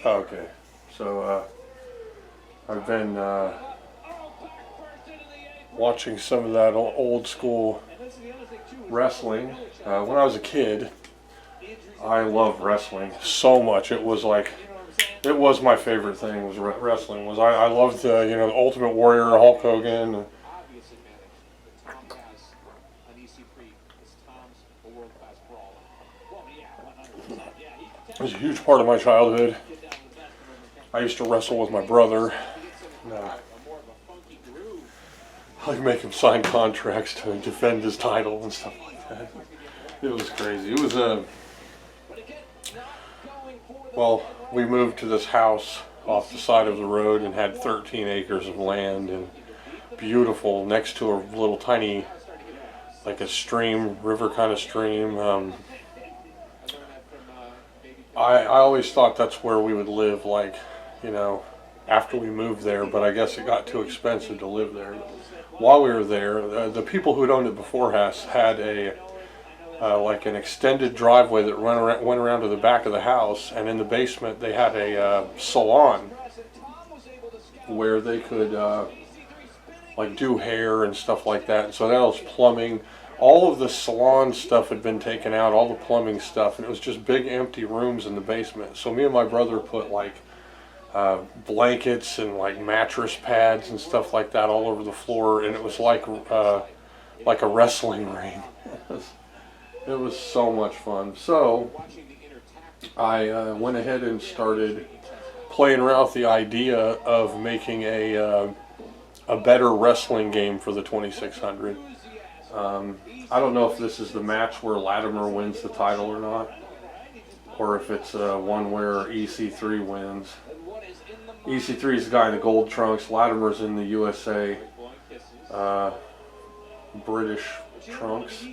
Okay, so I've been watching some of that old school wrestling. When I was a kid, I loved wrestling so much. It was like, it was my favorite thing. Was wrestling. I loved the Ultimate Warrior, Hulk Hogan. It was a huge part of my childhood. I used to wrestle with my brother. I'd make him sign contracts to defend his title and stuff like that. It was crazy. It was well, we moved to this house off the side of the road and had 13 acres of land and beautiful next to a little tiny, like a stream, river kind of stream. I always thought that's where we would live, like, after we moved there, but I guess it got too expensive to live there. While we were there, the people who'd owned it before us had like an extended driveway that went around to the back of the house, and in the basement they had a salon where they could like do hair and stuff like that. And so that was plumbing. All of the salon stuff had been taken out, all the plumbing stuff, and it was just big empty rooms in the basement. So me and my brother put like blankets and like mattress pads and stuff like that all over the floor, and it was like a wrestling ring. It was so much fun. So I went ahead and started playing around with the idea of making a better wrestling game for the 2600. I don't know if this is the match where Latimer wins the title or not, or if it's one where EC3 wins. EC3 is the guy in the gold trunks. Latimer's in the USA British trunks.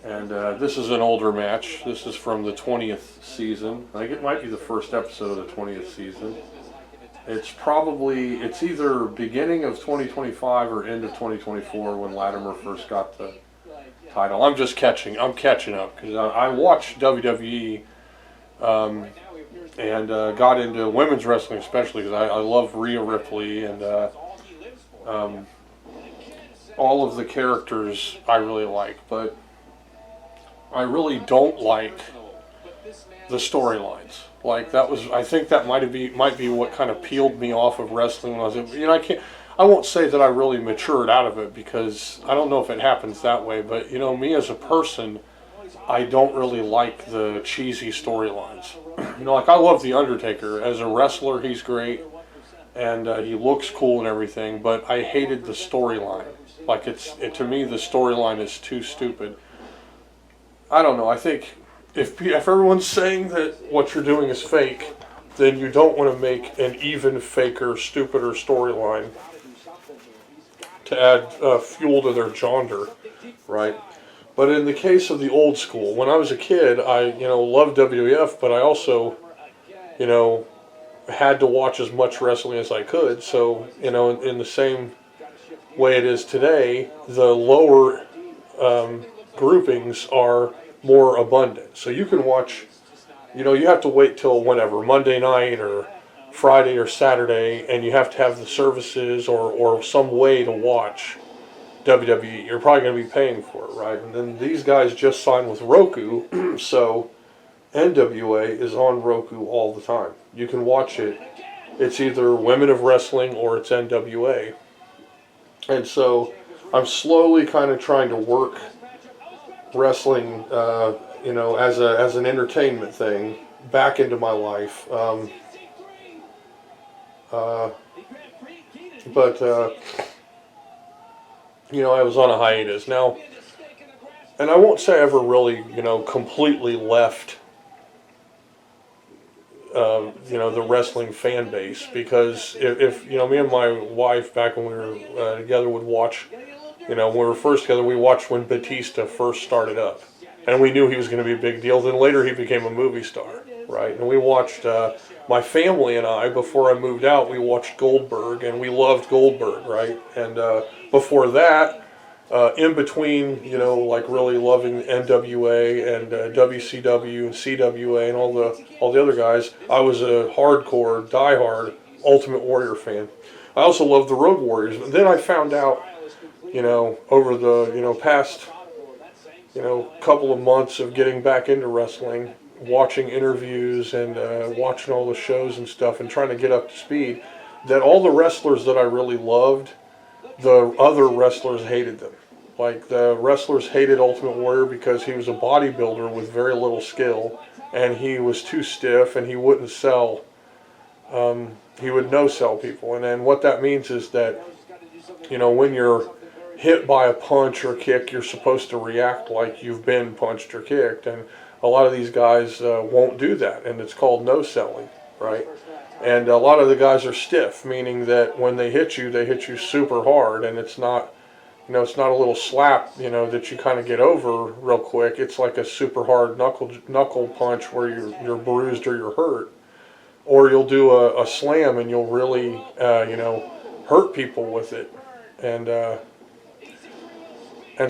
And this is an older match. This is from the 20th season. I think it might be the first episode of the 20th season. It's either beginning of 2025 or end of 2024 when Latimer first got the title. I'm catching up because I watched WWE and got into women's wrestling especially because I love Rhea Ripley and all of the characters I really like, but I really don't like the storylines. Like I think that might be what kind of peeled me off of wrestling when I was, I won't say that I really matured out of it because I don't know if it happens that way, but me as a person, I don't really like the cheesy storylines. Like I love The Undertaker. As a wrestler, he's great, and he looks cool and everything, but I hated the storyline. Like to me, the storyline is too stupid. I don't know, I think if everyone's saying that what you're doing is fake, then you don't want to make an even faker, stupider storyline to add fuel to their jaunter, right? But in the case of the old school, when I was a kid, I loved WWF, but I also had to watch as much wrestling as I could. So in the same way it is today, the lower groupings are more abundant. So you can watch, you have to wait till whenever, Monday night or Friday or Saturday, and you have to have the services or some way to watch WWE. You're probably going to be paying for it, right? And then these guys just signed with Roku, so NWA is on Roku all the time. You can watch it. It's either Women of Wrestling or it's NWA. And so I'm slowly kind of trying to work wrestling, as an entertainment thing back into my life. But I was on a hiatus now, and I won't say I ever really, completely left, the wrestling fan base, because if me and my wife back when we were together would watch. When we were first together, we watched when Batista first started up. And we knew he was going to be a big deal. Then later he became a movie star, right? And we watched, my family and I, before I moved out, we watched Goldberg, and we loved Goldberg, right? And before that, in between, you know, like really loving NWA and WCW and CWA and all the other guys, I was a hardcore, diehard Ultimate Warrior fan. I also loved the Road Warriors. But then I found out, you know, over the, you know, past, you know, couple of months of getting back into wrestling, watching interviews and watching all the shows and stuff and trying to get up to speed, that all the wrestlers that I really loved, the other wrestlers hated them. Like, the wrestlers hated Ultimate Warrior because he was a bodybuilder with very little skill, and he was too stiff, and he wouldn't sell. He would no-sell people. And then what that means is that, you know, when you're hit by a punch or kick, you're supposed to react like you've been punched or kicked. And a lot of these guys won't do that, and it's called no-selling, right? And a lot of the guys are stiff, meaning that when they hit you super hard, and it's not, you know, it's not a little slap, you know, that you kind of get over real quick. It's like a super hard knuckle punch where you're bruised or you're hurt. Or you'll do a slam and you'll really, you know, hurt people with it. And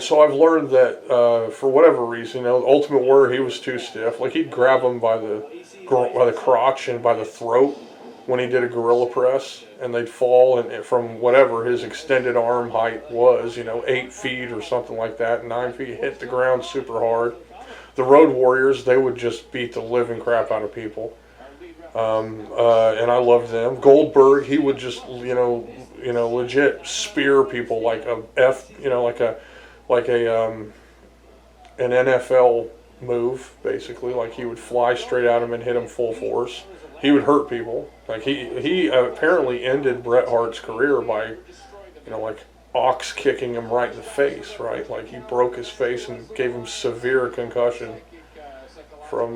so I've learned that for whatever reason, you know, Ultimate Warrior, he was too stiff. Like, he'd grab him by the crotch and by the throat when he did a gorilla press, and they'd fall, and from whatever his extended arm height was, you know, 8 feet or something like that, 9 feet, hit the ground super hard. The Road Warriors, they would just beat the living crap out of people, and I loved them. Goldberg, he would just, you know, legit spear people like an NFL move, basically. Like, he would fly straight at him and hit him full force. He would hurt people. Like, he apparently ended Bret Hart's career by, you know, like, ox kicking him right in the face, right? Like, he broke his face and gave him severe concussion from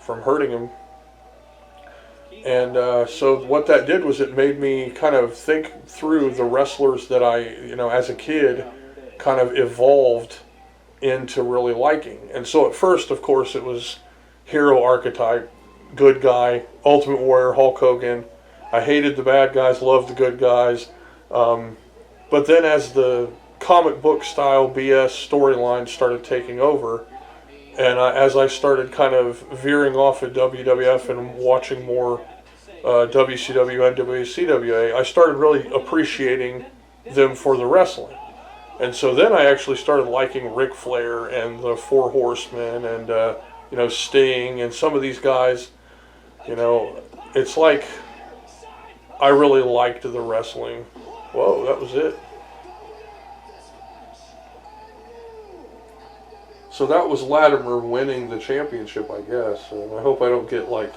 hurting him. And so what that did was it made me kind of think through the wrestlers that I, you know, as a kid, kind of evolved into really liking. And so at first, of course, it was hero archetype, good guy, Ultimate Warrior, Hulk Hogan. I hated the bad guys, loved the good guys. But then as the comic book style BS storyline started taking over, and as I started kind of veering off at WWF and watching more WCW and WCWA, I started really appreciating them for the wrestling. And so then I actually started liking Ric Flair and the Four Horsemen and, you know, Sting and some of these guys. You know, it's like I really liked the wrestling. Whoa, that was it. So that was Latimer winning the championship, I guess. And I hope I don't get, like,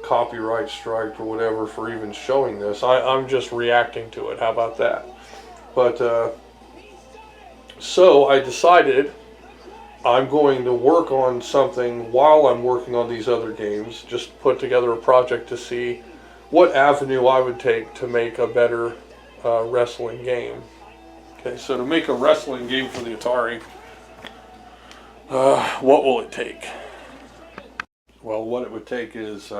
copyright striked or whatever for even showing this. I'm just reacting to it. How about that? But, so I decided I'm going to work on something while I'm working on these other games. Just put together a project to see what avenue I would take to make a better wrestling game. Okay, so to make a wrestling game for the Atari, what will it take? Well, what it would take is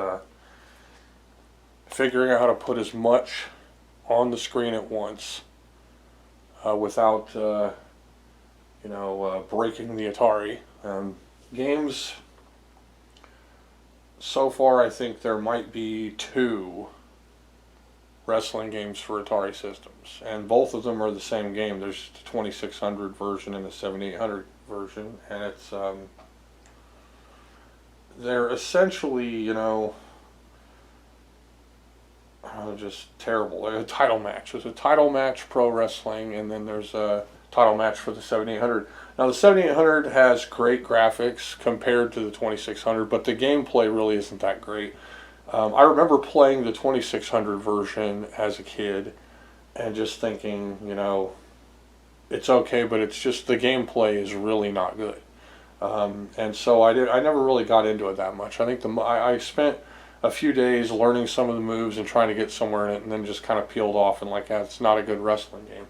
figuring out how to put as much on the screen at once without, you know, breaking the Atari. Games, so far I think there might be 2 wrestling games for Atari systems, and both of them are the same game. There's the 2600 version and the 7800 version, and it's they're essentially, you know, just terrible. There's a title match. There's a title match pro wrestling, and then there's a title match for the 7800. Now the 7800 has great graphics compared to the 2600, but the gameplay really isn't that great. I remember playing the 2600 version as a kid and just thinking, you know, it's okay, but it's just the gameplay is really not good. And so I never really got into it that much. I think I spent a few days learning some of the moves and trying to get somewhere in it, and then just kind of peeled off and like, it's not a good wrestling game.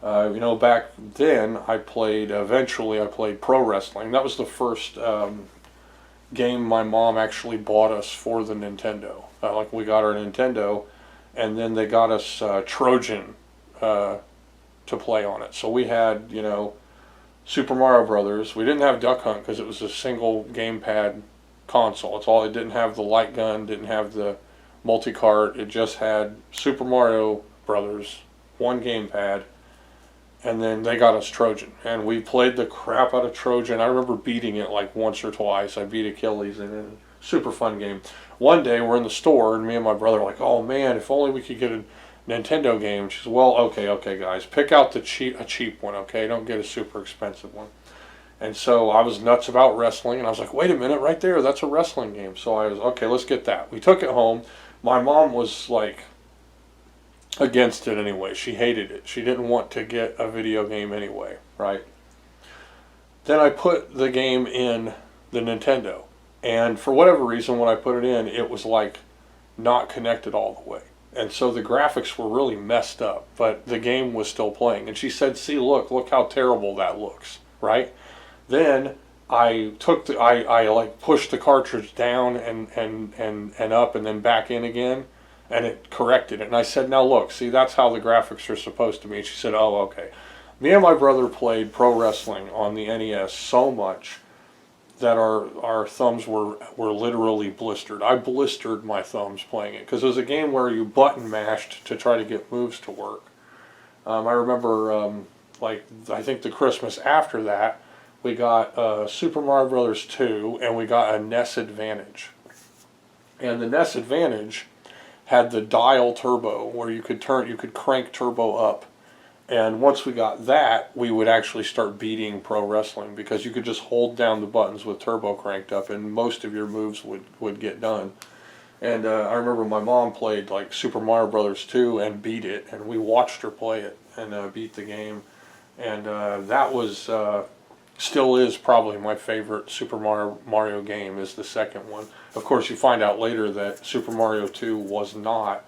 You know, back then eventually I played pro wrestling. That was the first game my mom actually bought us for the Nintendo. Like, we got our Nintendo, and then they got us Trojan to play on it. So we had, Super Mario Brothers. We didn't have Duck Hunt because it was a single gamepad console. It didn't have the light gun, didn't have the multi-cart. It just had Super Mario Brothers, one gamepad, and then they got us Trojan. And we played the crap out of Trojan. I remember beating it like once or twice. I beat Achilles in it. Super fun game. One day we're in the store and me and my brother are like, oh man, if only we could get a Nintendo game. She says, well, okay guys, pick out a cheap one, okay? Don't get a super expensive one. And so I was nuts about wrestling, and I was like, wait a minute, right there, that's a wrestling game. So I was, okay, let's get that. We took it home. My mom was like against it anyway. She hated it. She didn't want to get a video game anyway, right? Then I put the game in the Nintendo. And for whatever reason, when I put it in, it was like not connected all the way. And so the graphics were really messed up, but the game was still playing. And she said, see, look how terrible that looks, right? Then I took I like pushed the cartridge down and up and then back in again, and it corrected it. And I said, now look, see, that's how the graphics are supposed to be. And she said, oh, okay. Me and my brother played pro wrestling on the NES so much that our thumbs were literally blistered. I blistered my thumbs playing it because it was a game where you button mashed to try to get moves to work. I remember, I think the Christmas after that, we got Super Mario Brothers 2, and we got a NES Advantage. And the NES Advantage had the dial turbo where you could crank turbo up. And once we got that, we would actually start beating pro wrestling because you could just hold down the buttons with turbo cranked up and most of your moves would get done. And I remember my mom played like Super Mario Brothers 2 and beat it, and we watched her play it and beat the game. And that was, still is probably my favorite Super Mario game is the second one. Of course, you find out later that Super Mario 2 was not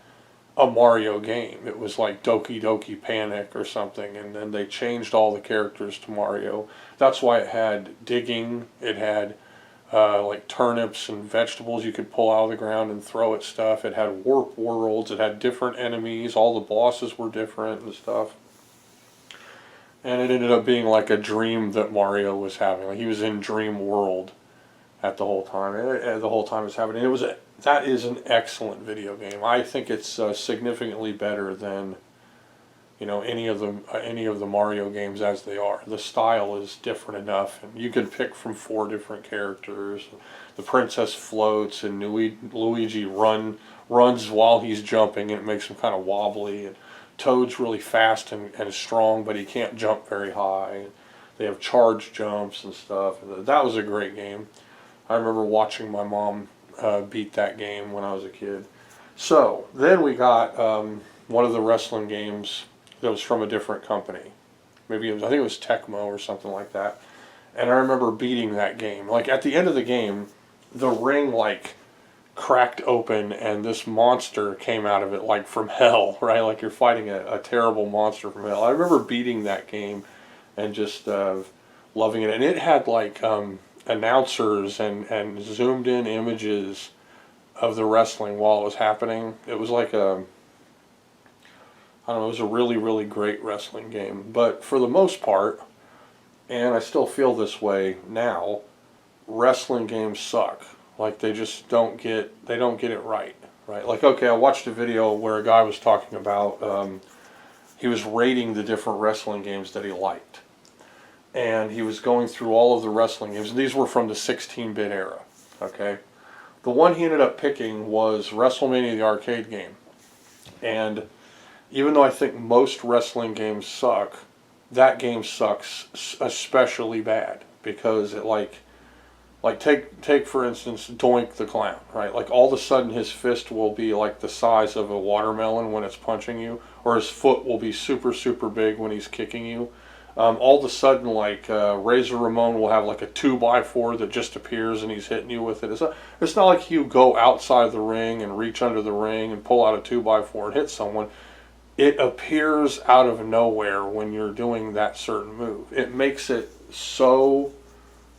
a Mario game. It was like Doki Doki Panic or something, and then they changed all the characters to Mario. That's why it had digging, it had like turnips and vegetables you could pull out of the ground and throw at stuff. It had warp worlds, it had different enemies, all the bosses were different and stuff. And it ended up being like a dream that Mario was having. Like he was in Dream World at the whole time. The whole time it was happening. That is an excellent video game. I think it's significantly better than any of the Mario games as they are. The style is different enough, and you can pick from 4 different characters. The princess floats, and Luigi runs while he's jumping, and it makes him kind of wobbly. And Toad's really fast and strong, but he can't jump very high. They have charge jumps and stuff. That was a great game. I remember watching my mom beat that game when I was a kid. So then we got one of the wrestling games that was from a different company. I think it was Tecmo or something like that. And I remember beating that game. Like at the end of the game, the ring like cracked open and this monster came out of it like from hell, right? Like you're fighting a terrible monster from hell. I remember beating that game and just loving it. And it had like announcers and zoomed in images of the wrestling while it was happening. It was like it was a really, really great wrestling game. But for the most part, and I still feel this way now, wrestling games suck. Like they just don't get it right? Like, okay, I watched a video where a guy was talking about, he was rating the different wrestling games that he liked. And he was going through all of the wrestling games. These were from the 16-bit era, okay? The one he ended up picking was WrestleMania the arcade game. And even though I think most wrestling games suck, that game sucks especially bad because it like take for instance Doink the Clown, right? Like all of a sudden his fist will be like the size of a watermelon when it's punching you, or his foot will be super, super big when he's kicking you. All of a sudden, like Razor Ramon will have like a 2x4 that just appears and he's hitting you with it. It's not like you go outside the ring and reach under the ring and pull out a 2x4 and hit someone. It appears out of nowhere when you're doing that certain move. It makes it so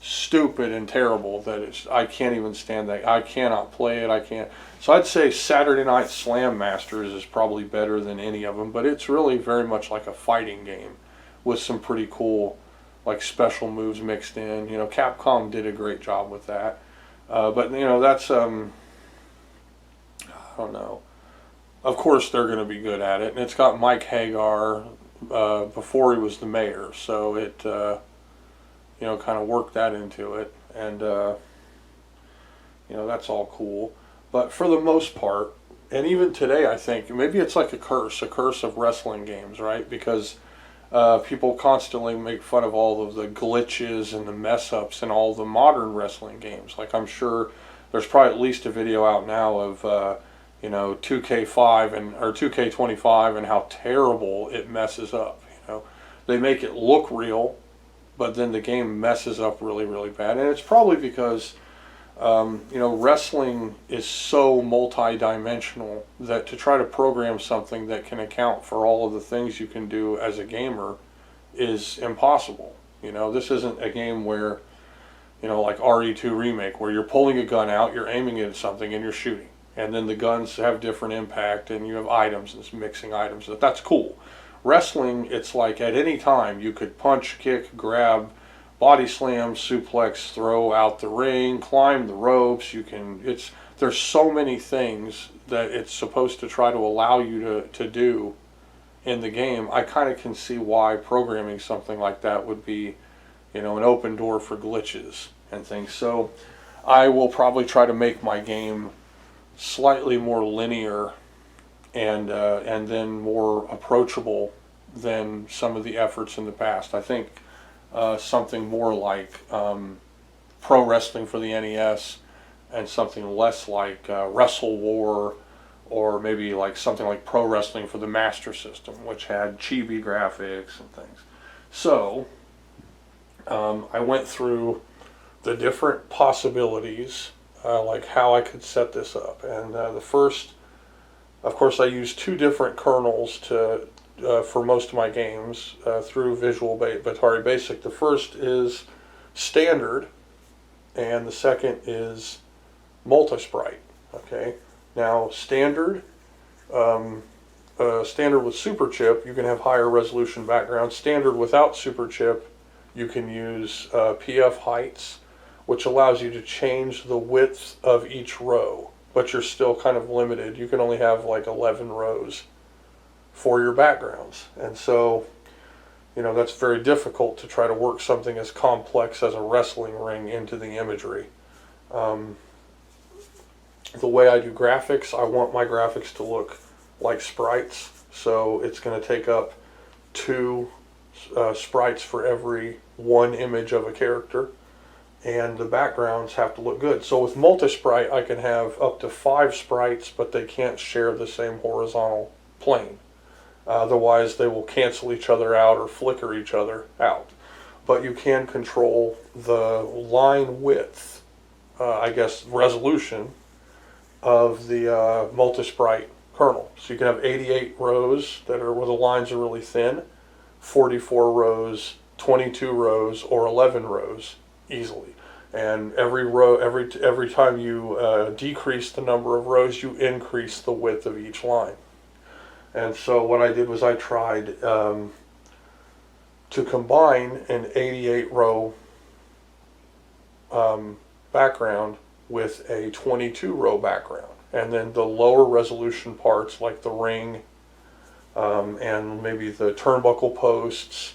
stupid and terrible that I can't even stand that. I cannot play it. I can't. So I'd say Saturday Night Slam Masters is probably better than any of them, but it's really very much like a fighting game with some pretty cool like special moves mixed in. You know, Capcom did a great job with that. But you know, that's I don't know. Of course they're going to be good at it, and it's got Mike Hagar before he was the mayor, so it you know, kind of worked that into it, and you know, that's all cool. But for the most part, and even today, I think maybe it's like a curse of wrestling games, right? Because people constantly make fun of all of the glitches and the mess ups in all the modern wrestling games. Like, I'm sure there's probably at least a video out now of you know, 2K5 or 2K25 and how terrible it messes up. You know, they make it look real, but then the game messes up really, really bad. And it's probably because you know, wrestling is so multi-dimensional that to try to program something that can account for all of the things you can do as a gamer is impossible. You know, this isn't a game where, you know, like RE2 Remake, where you're pulling a gun out, you're aiming it at something, and you're shooting. And then the guns have different impact, and you have items, and it's mixing items. That's cool. Wrestling, it's like at any time you could punch, kick, grab, body slam, suplex, throw out the ring, climb the ropes. You can. There's so many things that it's supposed to try to allow you to do in the game. I kind of can see why programming something like that would be, you know, an open door for glitches and things. So I will probably try to make my game slightly more linear and then more approachable than some of the efforts in the past. I think something more like Pro Wrestling for the NES and something less like Wrestle War, or maybe like something like Pro Wrestling for the Master System, which had chibi graphics and things. So I went through the different possibilities, like how I could set this up. And the first, of course, I used two different kernels for most of my games through Visual Batari Basic. The first is standard, and the second is multi-sprite. Okay, now standard, standard with super chip, you can have higher resolution background. Standard without super chip, you can use PF heights, which allows you to change the width of each row, but you're still kind of limited. You can only have like 11 rows for your backgrounds. And so, you know, that's very difficult to try to work something as complex as a wrestling ring into the imagery. The way I do graphics, I want my graphics to look like sprites, so it's going to take up 2 sprites for every 1 image of a character. And the backgrounds have to look good. So with multi-sprite, I can have up to 5 sprites, but they can't share the same horizontal plane. Otherwise, they will cancel each other out or flicker each other out. But you can control the line width, I guess resolution, of the multi-sprite kernel. So you can have 88 rows that are where the lines are really thin, 44 rows, 22 rows, or 11 rows easily. And every row, every time you decrease the number of rows, you increase the width of each line. And so what I did was I tried to combine an 88 row background with a 22 row background. And then the lower resolution parts like the ring and maybe the turnbuckle posts,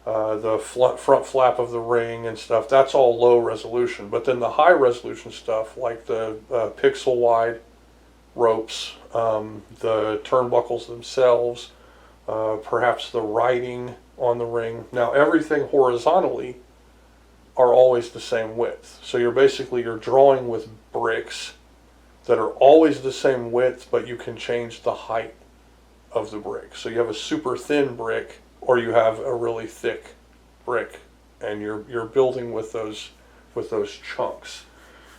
the front flap of the ring and stuff, that's all low resolution. But then the high resolution stuff like the pixel wide ropes, the turnbuckles themselves, perhaps the writing on the ring. Now everything horizontally are always the same width. So you're drawing with bricks that are always the same width, but you can change the height of the brick. So you have a super thin brick or you have a really thick brick, and you're building with those chunks.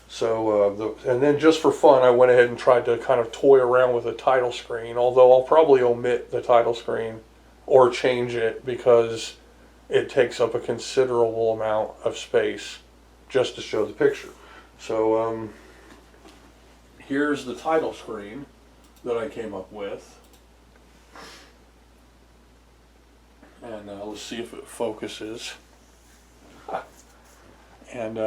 So and then just for fun, I went ahead and tried to kind of toy around with a title screen, although I'll probably omit the title screen or change it because it takes up a considerable amount of space just to show the picture. So here's the title screen that I came up with. And let's see if it focuses. And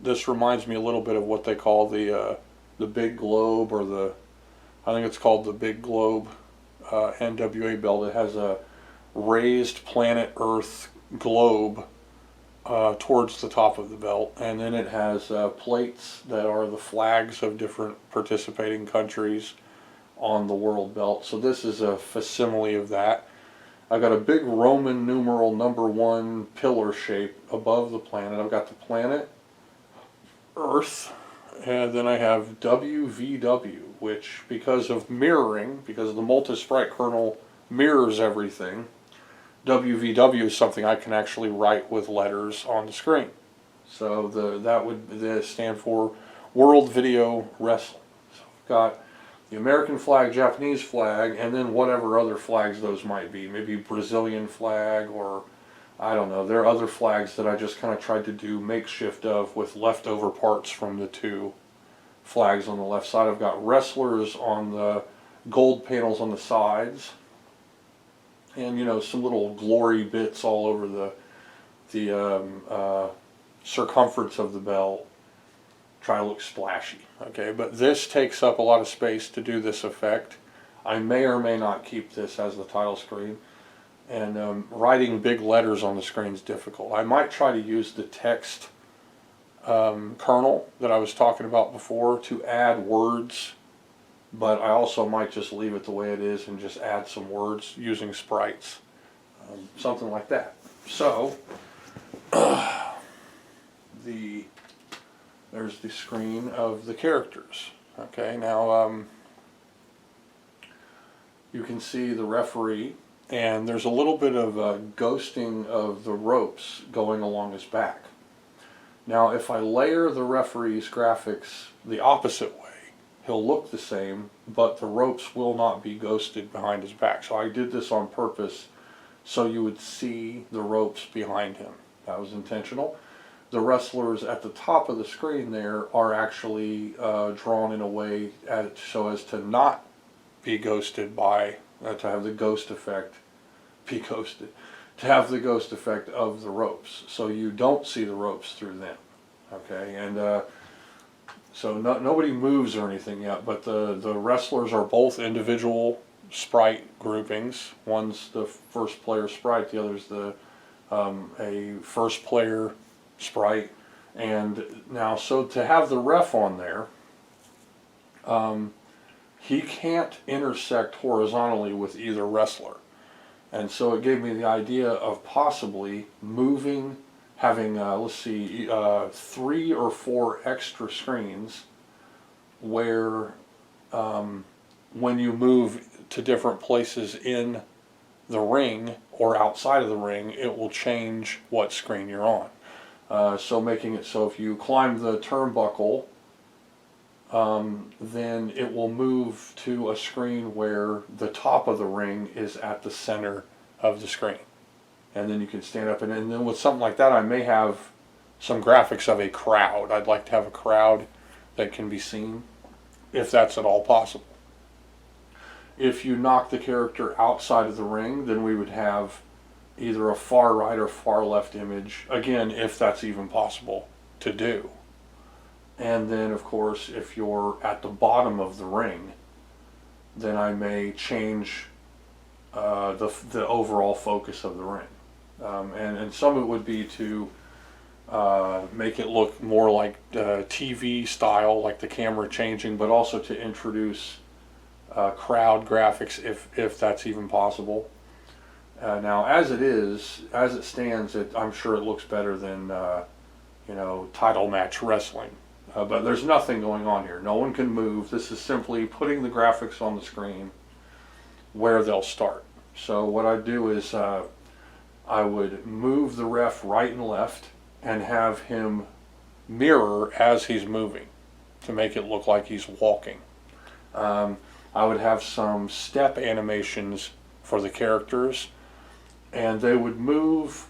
this reminds me a little bit of what they call the big globe, or I think it's called the big globe NWA belt. It has a raised planet Earth globe towards the top of the belt, and then it has plates that are the flags of different participating countries on the world belt. So this is a facsimile of that. I've got a big Roman numeral #1 pillar shape above the planet. I've got the planet Earth, and then I have WVW, which, because of mirroring, because the multi-sprite kernel mirrors everything, WVW is something I can actually write with letters on the screen. So that would stand for World Video Wrestling. So I've got the American flag, Japanese flag, and then whatever other flags those might be. Maybe Brazilian flag, or I don't know. There are other flags that I just kind of tried to do makeshift of with leftover parts from the two flags on the left side. I've got wrestlers on the gold panels on the sides, and some little glory bits all over the circumference of the belt. Try to look splashy, okay? But this takes up a lot of space to do this effect. I may or may not keep this as the title screen, and writing big letters on the screen is difficult. I might try to use the text kernel that I was talking about before to add words, but I also might just leave it the way it is and just add some words using sprites, something like that. So there's the screen of the characters. Okay, now you can see the referee, and there's a little bit of ghosting of the ropes going along his back. Now if I layer the referee's graphics the opposite way, he'll look the same, but the ropes will not be ghosted behind his back. So I did this on purpose so you would see the ropes behind him. That was intentional. The wrestlers at the top of the screen there are actually drawn in a way so as to not be ghosted by, to have the ghost effect, to have the ghost effect of the ropes. So you don't see the ropes through them. Okay, and so nobody moves or anything yet, but the wrestlers are both individual sprite groupings. One's the first player sprite, the other's a first player sprite. And now, so to have the ref on there, he can't intersect horizontally with either wrestler. And so it gave me the idea of possibly moving, having, let's see, 3 or 4 extra screens where when you move to different places in the ring or outside of the ring, it will change what screen you're on. So making it so if you climb the turnbuckle, then it will move to a screen where the top of the ring is at the center of the screen. And then you can stand up, and then with something like that I may have some graphics of a crowd. I'd like to have a crowd that can be seen, if that's at all possible. If you knock the character outside of the ring, then we would have either a far right or far left image, again, if that's even possible to do. And then of course if you're at the bottom of the ring, then I may change the overall focus of the ring. And some of it would be to make it look more like TV style, like the camera changing, but also to introduce crowd graphics if that's even possible. Now as it stands, I'm sure it looks better than title match wrestling. But there's nothing going on here. No one can move. This is simply putting the graphics on the screen where they'll start. So what I do is I would move the ref right and left and have him mirror as he's moving to make it look like he's walking. I would have some step animations for the characters, and they would move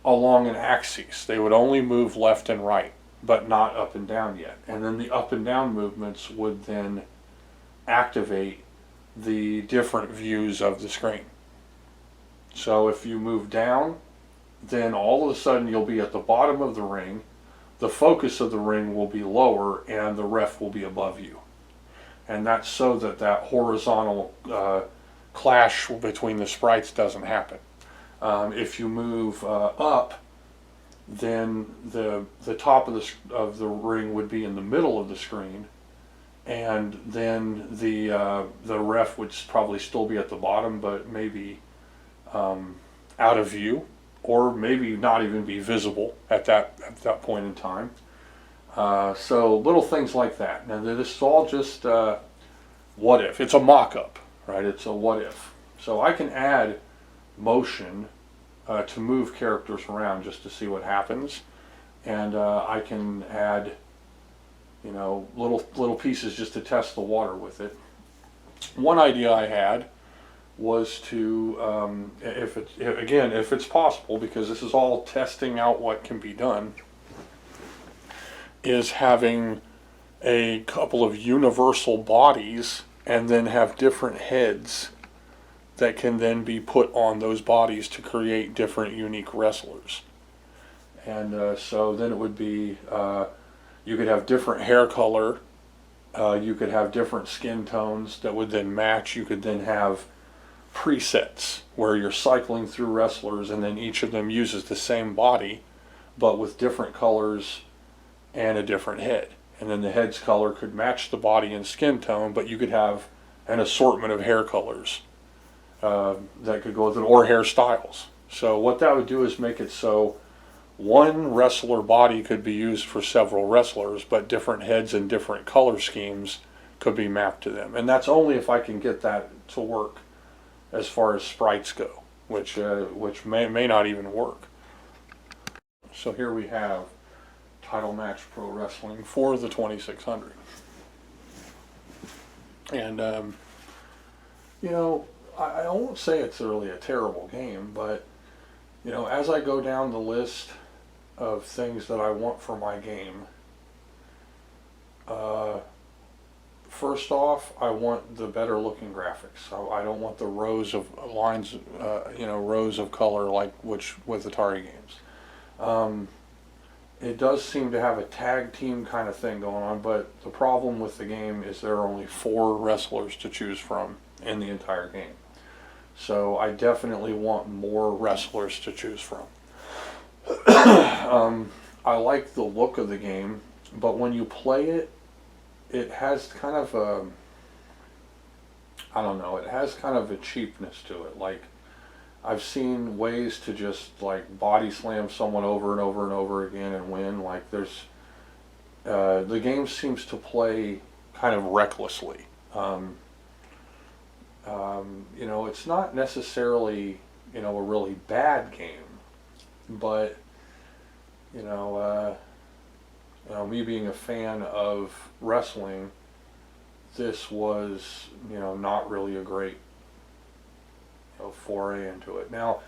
along an axis. They would only move left and right. but not up and down yet. And then the up and down movements would then activate the different views of the screen. So if you move down, then all of a sudden you'll be at the bottom of the ring, the focus of the ring will be lower, and the ref will be above you. And that's so that that horizontal clash between the sprites doesn't happen. If you move up, then the top of the ring would be in the middle of the screen, and then the ref would probably still be at the bottom, but maybe out of view, or maybe not even be visible at that point in time. So little things like that. Now this is all just what if. It's a mock-up, right? It's a what if. So I can add motion to move characters around just to see what happens, and I can add, you know, little pieces just to test the water with it. One idea I had was to, if it's possible, because this is all testing out what can be done, is having a couple of universal bodies and then have different heads that can then be put on those bodies to create different unique wrestlers. And so then it would be, you could have different hair color, you could have different skin tones that would then match. You could then have presets where you're cycling through wrestlers and then each of them uses the same body but with different colors and a different head. And then the head's color could match the body and skin tone, but you could have an assortment of hair colors that could go with it, or hairstyles. So what that would do is make it so one wrestler body could be used for several wrestlers, but different heads and different color schemes could be mapped to them. And that's only if I can get that to work as far as sprites go, which may not even work. So here we have Title Match Pro Wrestling for the 2600. And, you know, I won't say it's really a terrible game, but, you know, as I go down the list of things that I want for my game, first off, I want the better looking graphics. So I don't want the rows of lines, you know, rows of color like with Atari games. It does seem to have a tag team kind of thing going on, but the problem with the game is there are only 4 wrestlers to choose from in the entire game. So I definitely want more wrestlers to choose from. I like the look of the game, but when you play it, it has kind of a, I don't know, it has kind of a cheapness to it. Like, I've seen ways to just like body slam someone over and over and over again and win. Like there's, the game seems to play kind of recklessly. You know, it's not necessarily, you know, a really bad game, but you know, me being a fan of wrestling, this was, you know, not really a great, you know, foray into it. Now,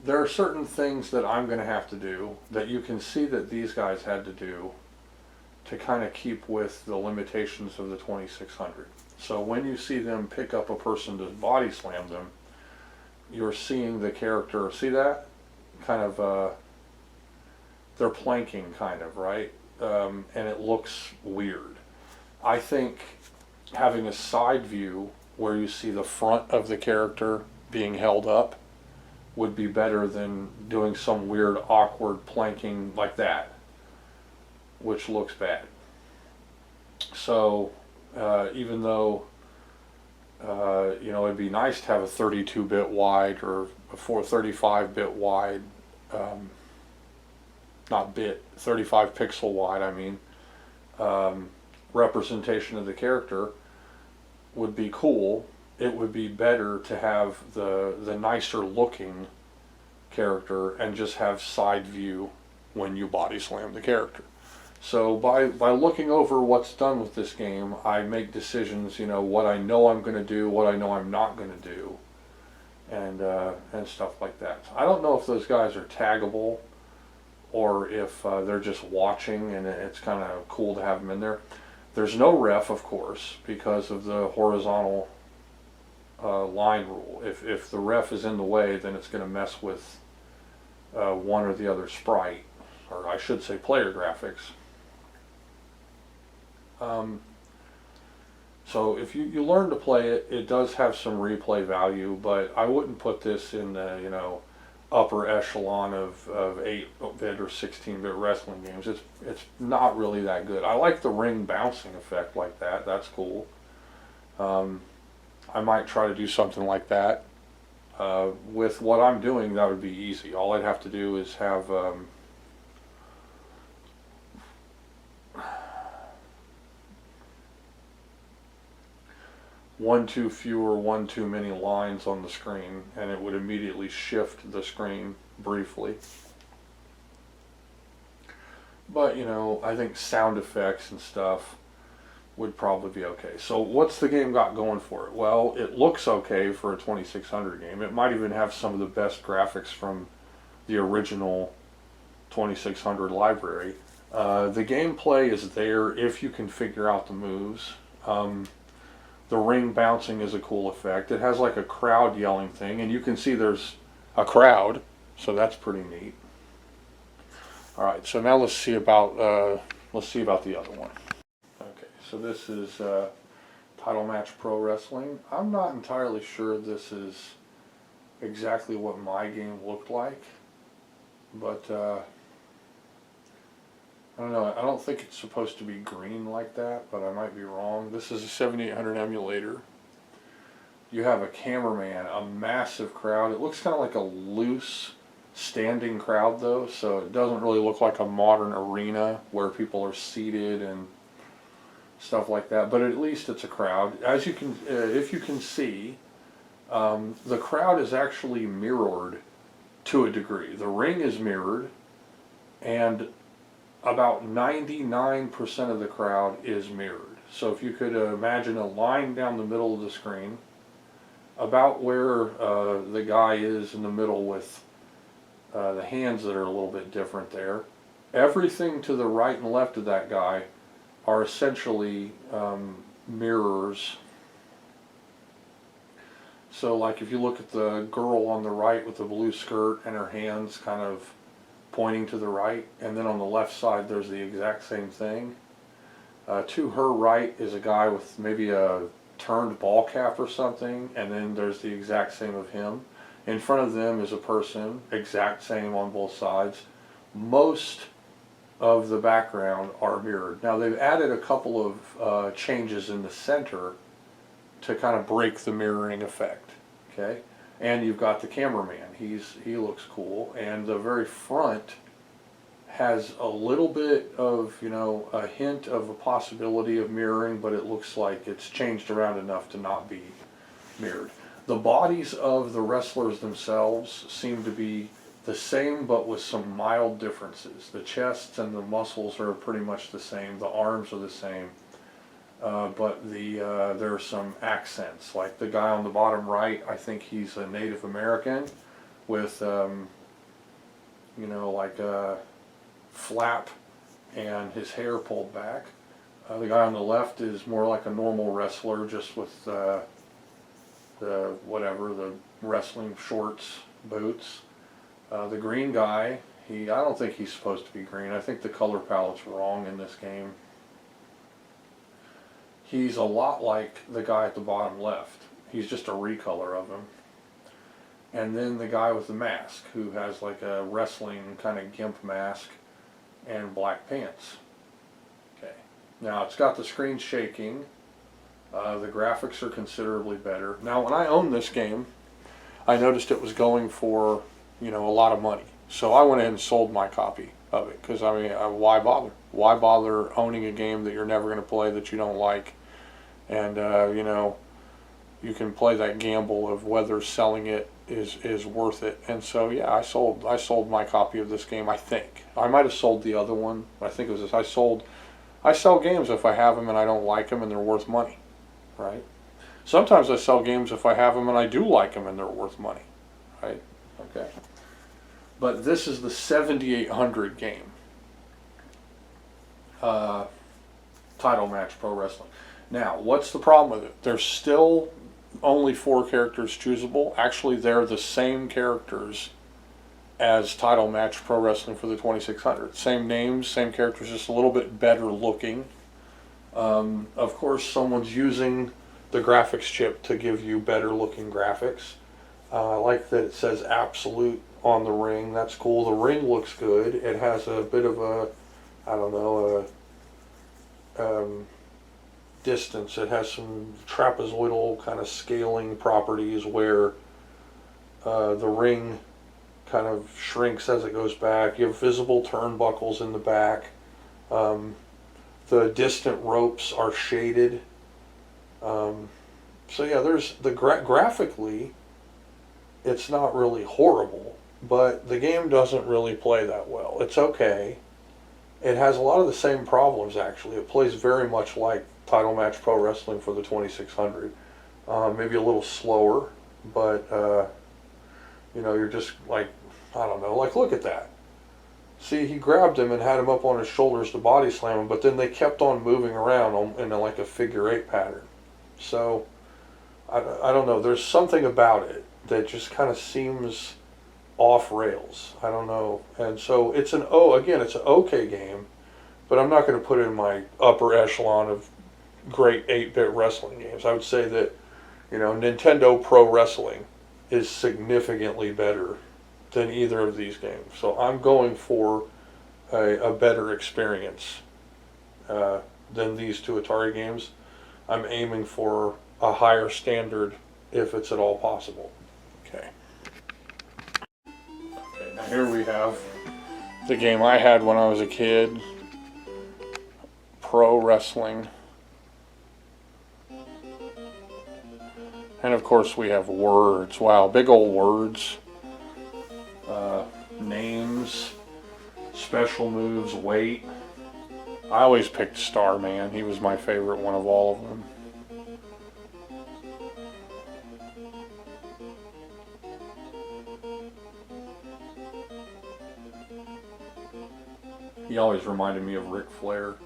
there are certain things that I'm going to have to do that you can see that these guys had to do to kind of keep with the limitations of the 2600. So when you see them pick up a person to body slam them, you're seeing the character, see that? Kind of, they're planking kind of, right? And it looks weird. I think having a side view where you see the front of the character being held up would be better than doing some weird awkward planking like that, which looks bad. So even though you know, it'd be nice to have a 32-bit wide or a 435-bit wide, not bit, 35 pixel wide, I mean, representation of the character would be cool. It would be better to have the nicer looking character and just have side view when you body slam the character. So by looking over what's done with this game, I make decisions, you know, what I know I'm going to do, what I know I'm not going to do, and stuff like that. I don't know if those guys are taggable or if they're just watching and it's kind of cool to have them in there. There's no ref, of course, because of the horizontal line rule. If the ref is in the way, then it's going to mess with one or the other sprite, or I should say player graphics. So if you learn to play it, it does have some replay value, but I wouldn't put this in the, you know, upper echelon of 8-bit or 16-bit wrestling games. It's not really that good. I like the ring bouncing effect like that. That's cool. I might try to do something like that. With what I'm doing, that would be easy. All I'd have to do is have one too fewer, one too many lines on the screen, and it would immediately shift the screen briefly. But, you know, I think sound effects and stuff would probably be okay. So what's the game got going for it? Well, it looks okay for a 2600 game. It might even have some of the best graphics from the original 2600 library. The gameplay is there if you can figure out the moves. The ring bouncing is a cool effect. It has like a crowd yelling thing, and you can see there's a crowd, so that's pretty neat. All right, so now let's see about the other one. Okay, so this is Title Match Pro Wrestling. I'm not entirely sure this is exactly what my game looked like, but I don't know. I don't think it's supposed to be green like that, but I might be wrong. This is a 7800 emulator. You have a cameraman, a massive crowd. It looks kind of like a loose standing crowd though, so it doesn't really look like a modern arena where people are seated and stuff like that, but at least it's a crowd. As you can, if you can see, the crowd is actually mirrored to a degree. The ring is mirrored, and about 99% of the crowd is mirrored. So if you could imagine a line down the middle of the screen, about where the guy is in the middle with the hands that are a little bit different there, everything to the right and left of that guy are essentially mirrors. So like if you look at the girl on the right with the blue skirt and her hands kind of pointing to the right, and then on the left side there's the exact same thing. To her right is a guy with maybe a turned ball cap or something, and then there's the exact same of him. In front of them is a person, exact same on both sides. Most of the background are mirrored. Now they've added a couple of changes in the center to kind of break the mirroring effect. Okay, and you've got the cameraman. He looks cool, and the very front has a little bit of, you know, a hint of a possibility of mirroring, but it looks like it's changed around enough to not be mirrored. The bodies of the wrestlers themselves seem to be the same, but with some mild differences. The chests and the muscles are pretty much the same. The arms are the same. But there are some accents. Like the guy on the bottom right, I think he's a Native American with, you know, like a flap and his hair pulled back. The guy on the left is more like a normal wrestler, just with the wrestling shorts, boots. The green guy, I don't think he's supposed to be green. I think the color palette's wrong in this game. He's a lot like the guy at the bottom left. He's just a recolor of him. And then the guy with the mask, who has like a wrestling kind of gimp mask and black pants. Okay. Now it's got the screen shaking. The graphics are considerably better. Now when I owned this game, I noticed it was going for, you know, a lot of money. So I went ahead and sold my copy of it, because I mean, why bother? Why bother owning a game that you're never going to play, that you don't like? And you know, you can play that gamble of whether selling it is worth it. And so yeah, I sold my copy of this game. I think I might have sold the other one, but I think it was this. I sell games if I have them and I don't like them and they're worth money, right? Sometimes I sell games if I have them and I do like them and they're worth money, right? Okay. But this is the 7800 game. Title match pro wrestling. Now, what's the problem with it? There's still only 4 characters choosable. Actually, they're the same characters as title match pro wrestling for the 2600. Same names, same characters, just a little bit better looking. Of course, someone's using the graphics chip to give you better looking graphics. I like that it says absolute on the ring. That's cool. The ring looks good. It has a bit of a, I don't know, distance. It has some trapezoidal kind of scaling properties where the ring kind of shrinks as it goes back. You have visible turnbuckles in the back. The distant ropes are shaded. So yeah, there's the graphically, it's not really horrible, but the game doesn't really play that well. It's okay. It has a lot of the same problems actually. It plays very much like title match pro wrestling for the 2600. Maybe a little slower, but you know, you're just like, I don't know, like look at that. See, he grabbed him and had him up on his shoulders to body slam him, but then they kept on moving around in like a figure 8 pattern. So, I don't know, there's something about it that just kind of seems off rails. I don't know. And so it's it's an okay game, but I'm not going to put it in my upper echelon of great 8-bit wrestling games. I would say that, you know, Nintendo Pro Wrestling is significantly better than either of these games. So I'm going for a better experience than these 2 Atari games. I'm aiming for a higher standard if it's at all possible. Okay. Okay, now here we have the game I had when I was a kid, Pro Wrestling. And of course we have words. Wow, big old words. Names, special moves, weight. I always picked Starman. He was my favorite one of all of them. He always reminded me of Ric Flair,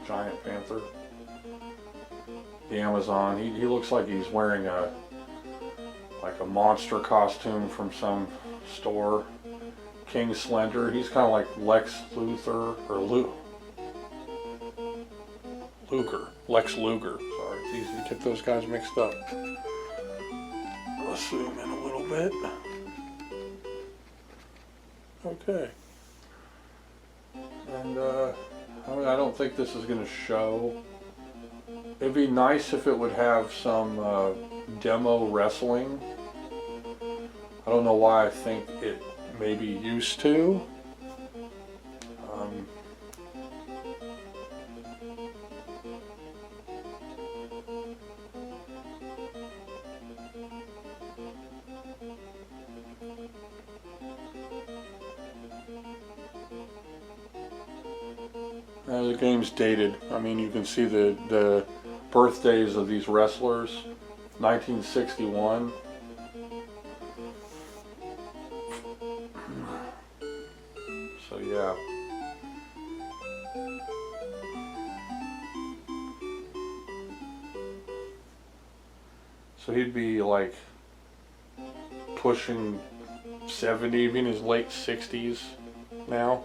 Giant Panther. The Amazon. He looks like he's wearing a monster costume from some store. King Slender. He's kind of like Lex Luthor or Luger. Lex Luger. Sorry, it's easy to get those guys mixed up. Let's zoom in a little bit. Okay. And I mean, I don't think this is going to show. It'd be nice if it would have some demo wrestling. I don't know why I think it maybe used to. The game's dated. I mean, you can see the birthdays of these wrestlers. 1961. So yeah. So he'd be like pushing 70, maybe in his late 60s now.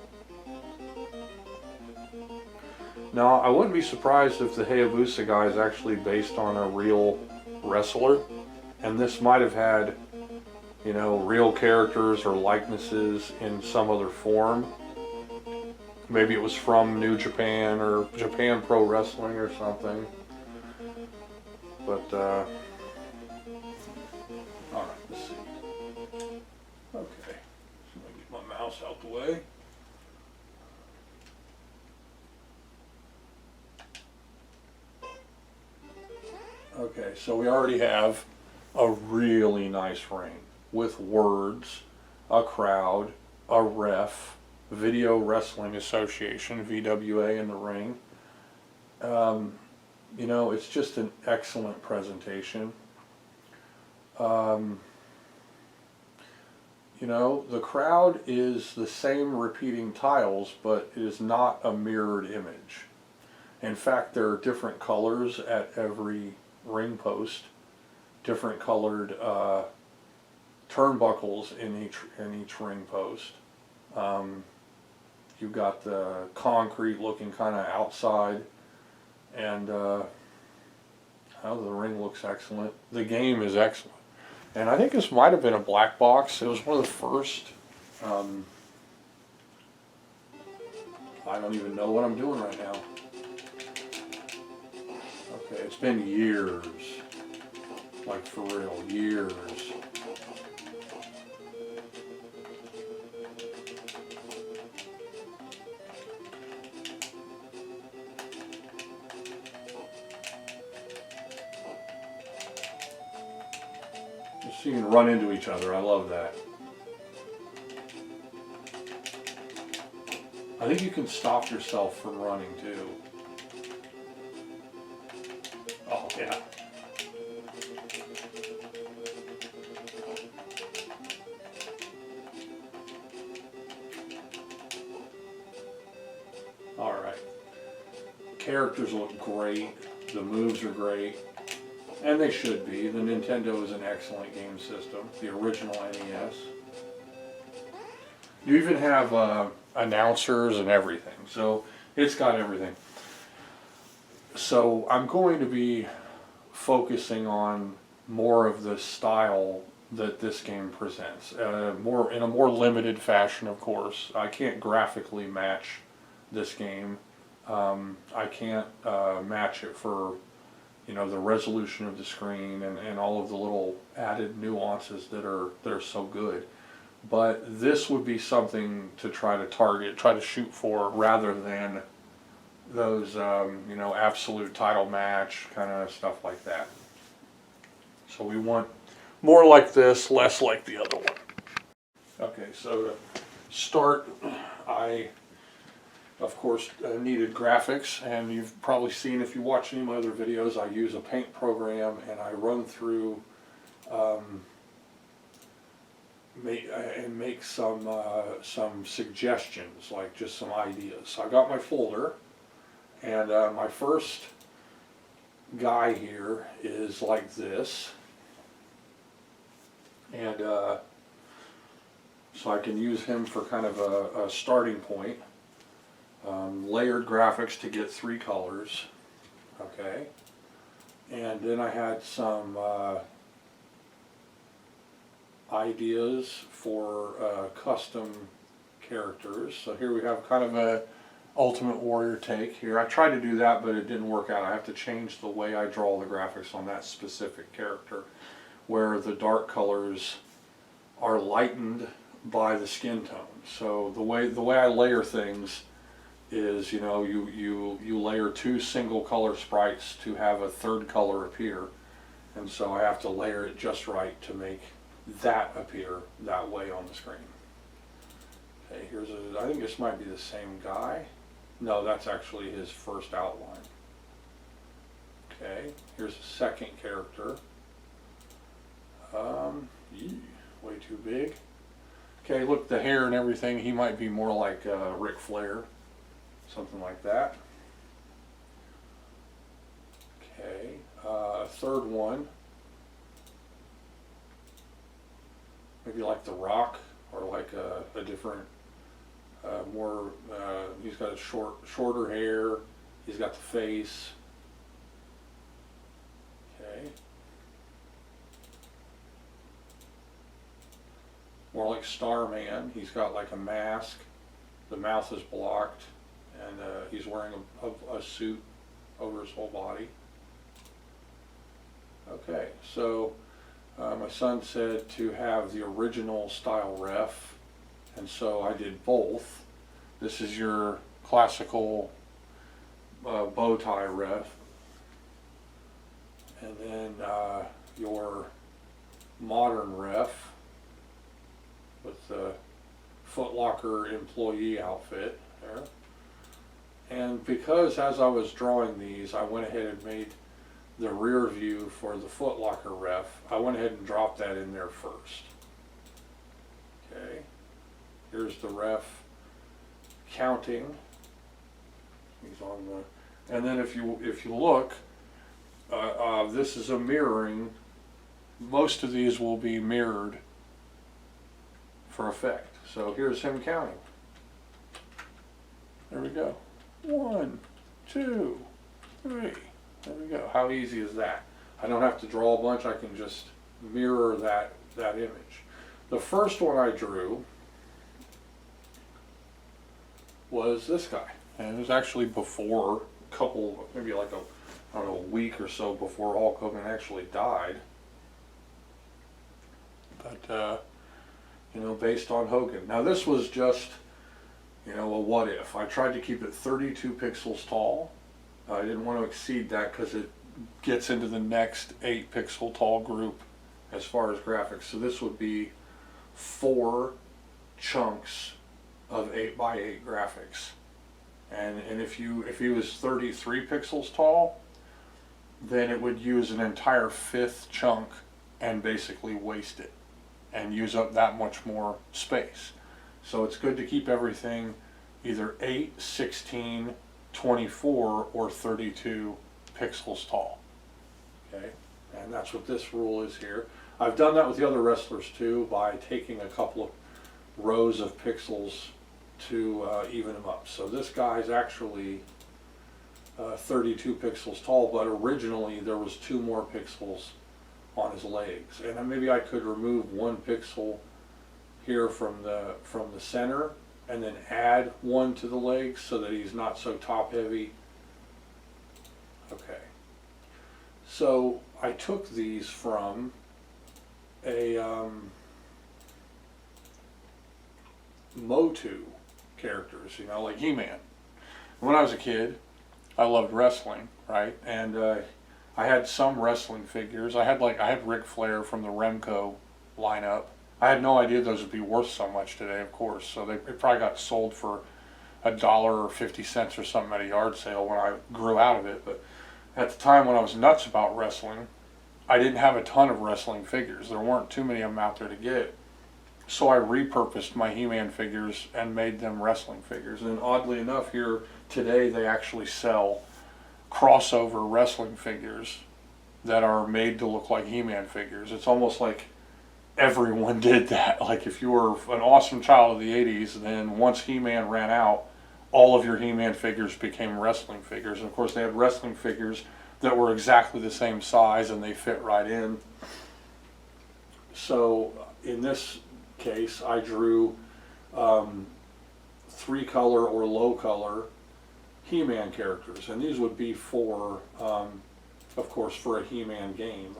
Now, I wouldn't be surprised if the Hayabusa guy is actually based on a real wrestler, and this might have had, you know, real characters or likenesses in some other form. Maybe it was from New Japan or Japan Pro Wrestling or something. But, alright, let's see. Okay, so let me get my mouse out the way. Okay, so we already have a really nice ring with words, a crowd, a ref, Video Wrestling Association, VWA in the ring. You know, it's just an excellent presentation. You you know, the crowd is the same repeating tiles, but it is not a mirrored image. In fact, there are different colors at every ring post, different colored turnbuckles in each ring post. You've got the concrete looking kind of outside, and the ring looks excellent. The game is excellent. And I think this might have been a black box. It was one of the first. I don't even know what I'm doing right now. Okay, it's been years. Like for real, years. Just so you can run into each other. I love that. I think you can stop yourself from running too. Oh yeah. All right. Characters look great. The moves are great. And they should be. The Nintendo is an excellent game system. The original NES. You even have announcers and everything. So it's got everything. So I'm going to be focusing on more of the style that this game presents. More in a more limited fashion, of course. I can't graphically match this game. I can't match it for, you know, the resolution of the screen and all of the little added nuances that are so good. But this would be something to try to target, try to shoot for, rather than those, you know, absolute title match kind of stuff like that. So we want more like this, less like the other one. Okay, so to start, I, of course, needed graphics, and you've probably seen, if you watch any of my other videos, I use a paint program and I run through make some suggestions, like just some ideas. So I got my folder, and my first guy here is like this, and so I can use him for kind of a starting point. Layered graphics to get 3 colors, okay, and then I had some ideas for custom characters. So here we have kind of a Ultimate Warrior take here. I tried to do that, but it didn't work out. I have to change the way I draw the graphics on that specific character, where the dark colors are lightened by the skin tone. So the way I layer things is, you know, you layer 2 single color sprites to have a third color appear, and so I have to layer it just right to make that appear that way on the screen. Okay, I think this might be the same guy. No, that's actually his first outline. Okay, here's the second character. Way too big. Okay, look, the hair and everything, he might be more like Ric Flair. Something like that. Okay, third one. Maybe like The Rock, or like a different, more, he's got a shorter hair, he's got the face. Okay. More like Starman, he's got like a mask, the mouth is blocked, and he's wearing a suit over his whole body. Okay, so my son said to have the original style ref, and so I did both. This is your classical bow tie ref, and then your modern ref with the Foot Locker employee outfit there. And because as I was drawing these, I went ahead and made the rear view for the Foot Locker ref, I went ahead and dropped that in there first. Okay, here's the ref counting. He's on the, and then if you look, this is a mirroring. Most of these will be mirrored for effect. So here's him counting. There we go. 1, 2, 3. There we go. How easy is that? I don't have to draw a bunch. I can just mirror that image. The first one I drew was this guy, and it was actually before a couple, maybe like I don't know, a week or so before Hulk Hogan actually died. But you know, based on Hogan. Now this was just, you know, a what if. I tried to keep it 32 pixels tall. I didn't want to exceed that because it gets into the next 8 pixel tall group as far as graphics. So this would be 4 chunks of 8x8 graphics. And if he was 33 pixels tall, then it would use an entire 5th chunk and basically waste it and use up that much more space. So it's good to keep everything either 8, 16, 24, or 32 pixels tall. Okay, and that's what this rule is here. I've done that with the other wrestlers too by taking a couple of rows of pixels to even them up. So this guy's actually 32 pixels tall, but originally there was 2 more pixels on his legs, and then maybe I could remove 1 pixel here from the center and then add 1 to the legs so that he's not so top heavy. Okay, so I took these from a Motu characters, you know, like He-Man. When I was a kid, I loved wrestling, right? And I had some wrestling figures. I had Ric Flair from the Remco lineup. I had no idea those would be worth so much today, of course. So they probably got sold for $1 or 50 cents or something at a yard sale when I grew out of it. But at the time when I was nuts about wrestling, I didn't have a ton of wrestling figures. There weren't too many of them out there to get. So I repurposed my He-Man figures and made them wrestling figures. And oddly enough, here today they actually sell crossover wrestling figures that are made to look like He-Man figures. It's almost like everyone did that. Like if you were an awesome child of the 80s, then once He-Man ran out, all of your He-Man figures became wrestling figures. And of course they had wrestling figures that were exactly the same size and they fit right in. So in this case, I drew 3-color or low color He-Man characters, and these would be for, of course, for a He-Man game.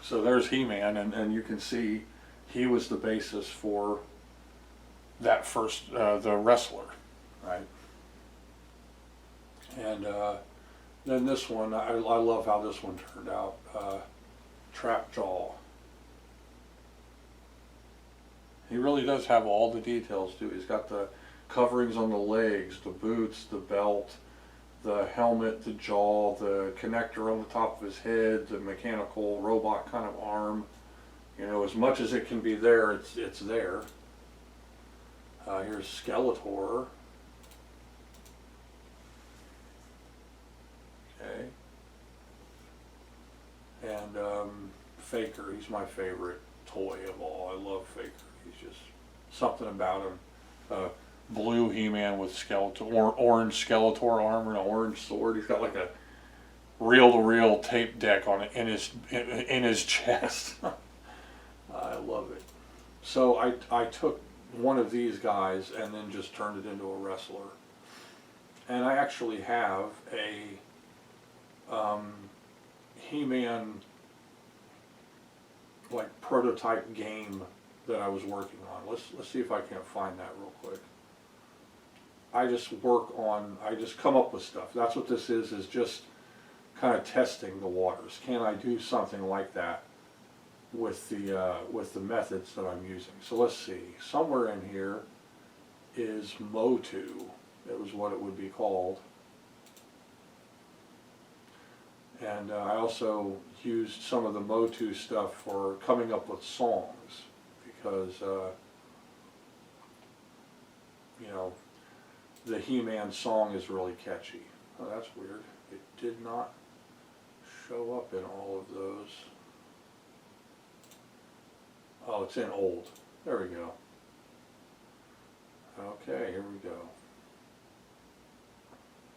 So there's He-Man, and you can see he was the basis for that first, the wrestler, right? And then this one, I love how this one turned out, Trap Jaw. He really does have all the details too. He's got the coverings on the legs, the boots, the belt, the helmet, the jaw, the connector on the top of his head, the mechanical robot kind of arm. You know, as much as it can be there, it's there. Here's Skeletor. Okay. And Faker, he's my favorite toy of all. I love Faker. He's just something about him. Blue He-Man with Skeletor, orange Skeletor armor and an orange sword. He's got like a reel-to-reel tape deck on it in his chest. I love it. So I took one of these guys and then just turned it into a wrestler. And I actually have a He-Man like prototype game that I was working on. Let's see if I can't find that real quick. I just come up with stuff. That's what this is just kind of testing the waters. Can I do something like that with the methods that I'm using? So let's see. Somewhere in here is Motu. It was what it would be called. And And I also used some of the Motu stuff for coming up with songs, because you know, the He-Man song is really catchy. Oh, that's weird. It did not show up in all of those. Oh, it's in old. There we go. Okay, here we go.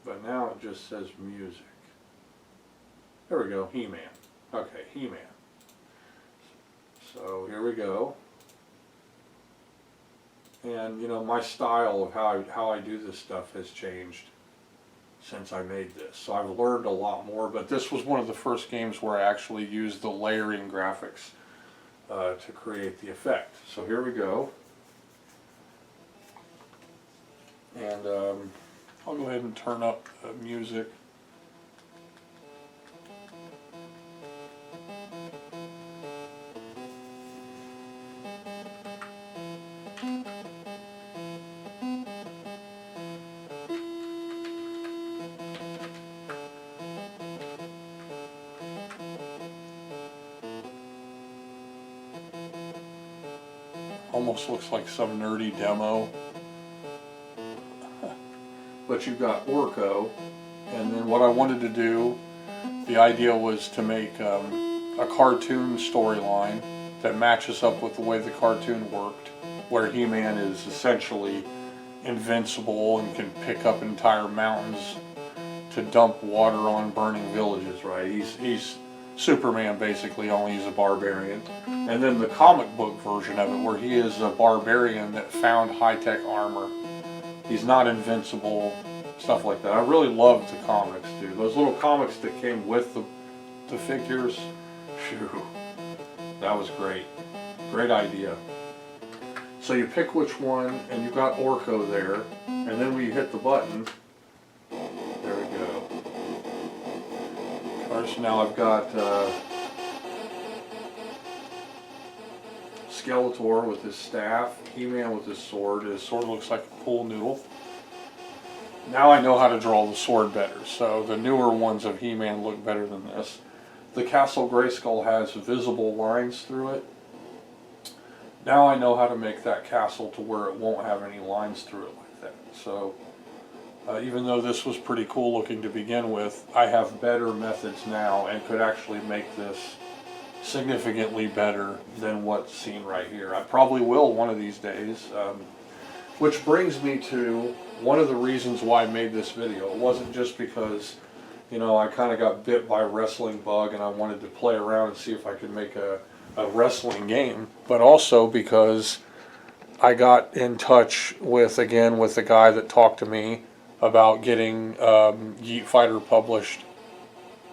But now it just says music. There we go, He-Man. Okay, He-Man. So here we go. And you know, my style of how I do this stuff has changed since I made this. So I've learned a lot more, but this was one of the first games where I actually used the layering graphics to create the effect. So here we go. And I'll go ahead and turn up the music. Almost looks like some nerdy demo. But you've got Orko, and then what I wanted to do, the idea was to make a cartoon storyline that matches up with the way the cartoon worked, where He-Man is essentially invincible and can pick up entire mountains to dump water on burning villages, right? He's Superman basically, only he's a barbarian. And then the comic book version of it, where he is a barbarian that found high-tech armor. He's not invincible, stuff like that. I really loved the comics, dude. Those little comics that came with the figures, phew, that was great. Great idea. So you pick which one, and you got Orko there, and then when you hit the button, there we go. So now I've got Skeletor with his staff, He-Man with his sword. His sword looks like a pool noodle. Now I know how to draw the sword better, so the newer ones of He-Man look better than this. The Castle Grayskull has visible lines through it. Now I know how to make that castle to where it won't have any lines through it like that. So even though this was pretty cool looking to begin with, I have better methods now and could actually make this significantly better than what's seen right here. I probably will one of these days. Which brings me to one of the reasons why I made this video. It wasn't just because, you know, I kind of got bit by a wrestling bug and I wanted to play around and see if I could make a wrestling game, but also because I got in touch with the guy that talked to me about getting Yeet Fighter published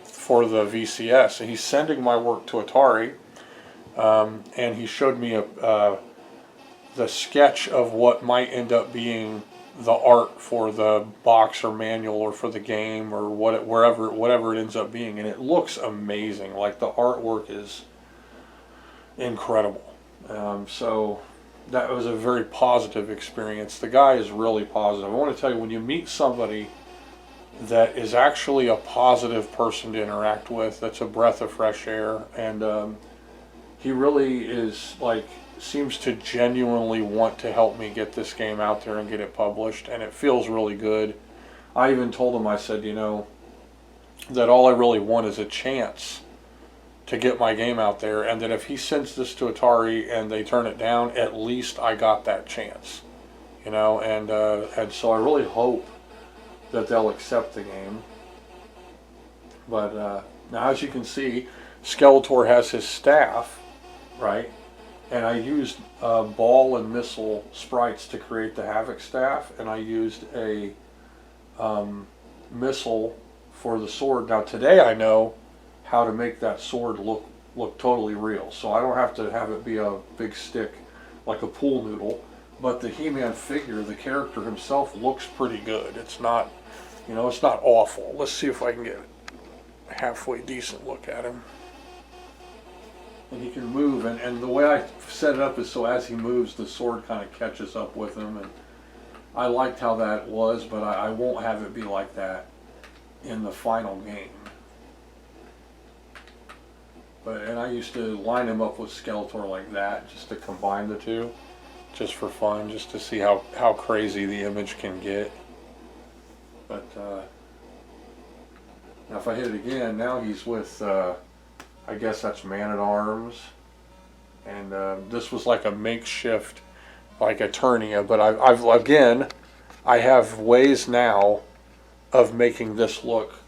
for the VCS. And he's sending my work to Atari, and he showed me the sketch of what might end up being the art for the box or manual or for the game or whatever it ends up being, and it looks amazing. Like, the artwork is incredible. So that was a very positive experience. The guy is really positive. I want to tell you, when you meet somebody that is actually a positive person to interact with, that's a breath of fresh air, and he really is, like, seems to genuinely want to help me get this game out there and get it published, and it feels really good. I even told him, I said, you know, that all I really want is a chance to get my game out there, and that if he sends this to Atari and they turn it down, at least I got that chance, you know. And so I really hope that they'll accept the game. But now, as you can see, Skeletor has his staff, right? And I used ball and missile sprites to create the Havoc staff, and I used a missile for the sword. Now today I know how to make that sword look totally real, so I don't have to have it be a big stick like a pool noodle. But the He-Man figure, the character himself, looks pretty good. It's not, you know, it's not awful. Let's see if I can get a halfway decent look at him. And he can move, and the way I set it up is so as he moves, the sword kind of catches up with him, and I liked how that was, but I won't have it be like that in the final game. And I used to line them up with Skeletor like that, just to combine the two, just for fun, just to see how crazy the image can get. But now if I hit it again, now he's with, I guess that's Man-at-Arms. And this was like a makeshift, like Eternia, but I have ways now of making this look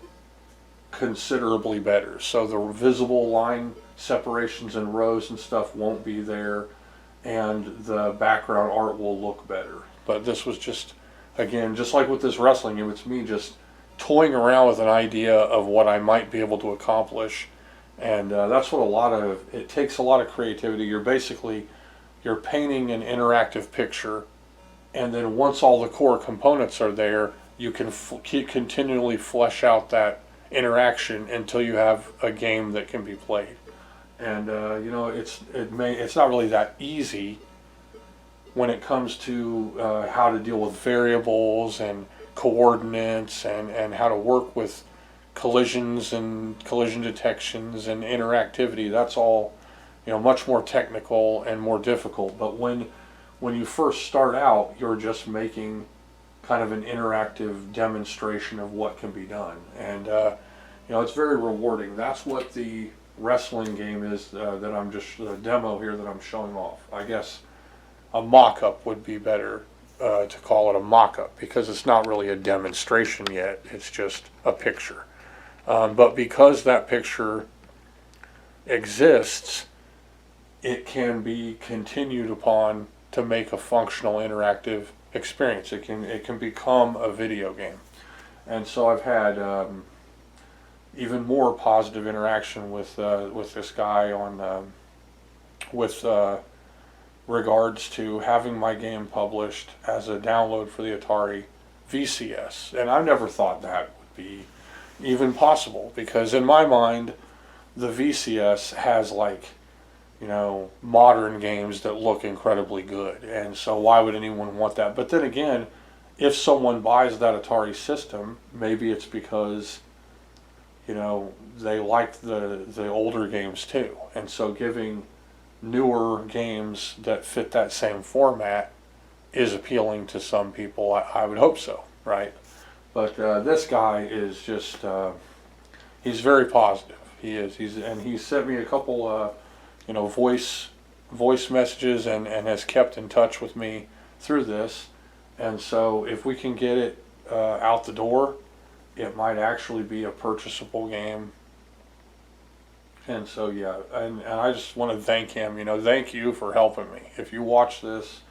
considerably better. So the visible line separations and rows and stuff won't be there, and the background art will look better. But this was just, again, just like with this wrestling, it's me just toying around with an idea of what I might be able to accomplish. And that's what it takes a lot of creativity. You're painting an interactive picture, and then once all the core components are there, you can continually flesh out that interaction until you have a game that can be played. And it's not really that easy when it comes to how to deal with variables and coordinates and how to work with collisions and collision detections and interactivity. That's all, much more technical and more difficult. But when you first start out, you're just making kind of an interactive demonstration of what can be done. And it's very rewarding. That's what the wrestling game is that I'm just, the demo here that I'm showing off. I guess a mock-up would be better to call it a mock-up, because it's not really a demonstration yet. It's just a picture. But because that picture exists, it can be continued upon to make a functional interactive experience. It can become a video game. And so I've had even more positive interaction with this guy on with regards to having my game published as a download for the Atari VCS. And I never thought that would be even possible, because in my mind the VCS has modern games that look incredibly good, and so why would anyone want that? But then again, if someone buys that Atari system, maybe it's because they like the older games too, and so giving newer games that fit that same format is appealing to some people. I would hope so, right? But this guy is just, he's very positive. He is. He sent me a couple, voice messages and has kept in touch with me through this. And so if we can get it out the door, it might actually be a purchasable game. And so, yeah, and I just want to thank him. Thank you for helping me. If you watch this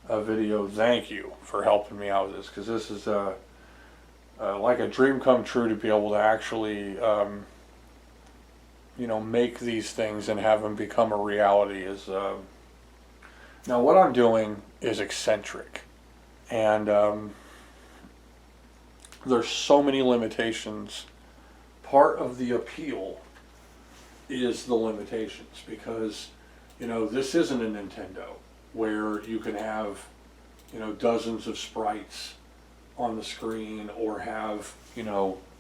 video, thank you for helping me out with this, because this is like a dream come true to be able to actually, make these things and have them become a reality. Now what I'm doing is eccentric, and there's so many limitations. Part of the appeal is the limitations, because this isn't a Nintendo where you can have dozens of sprites on the screen, or have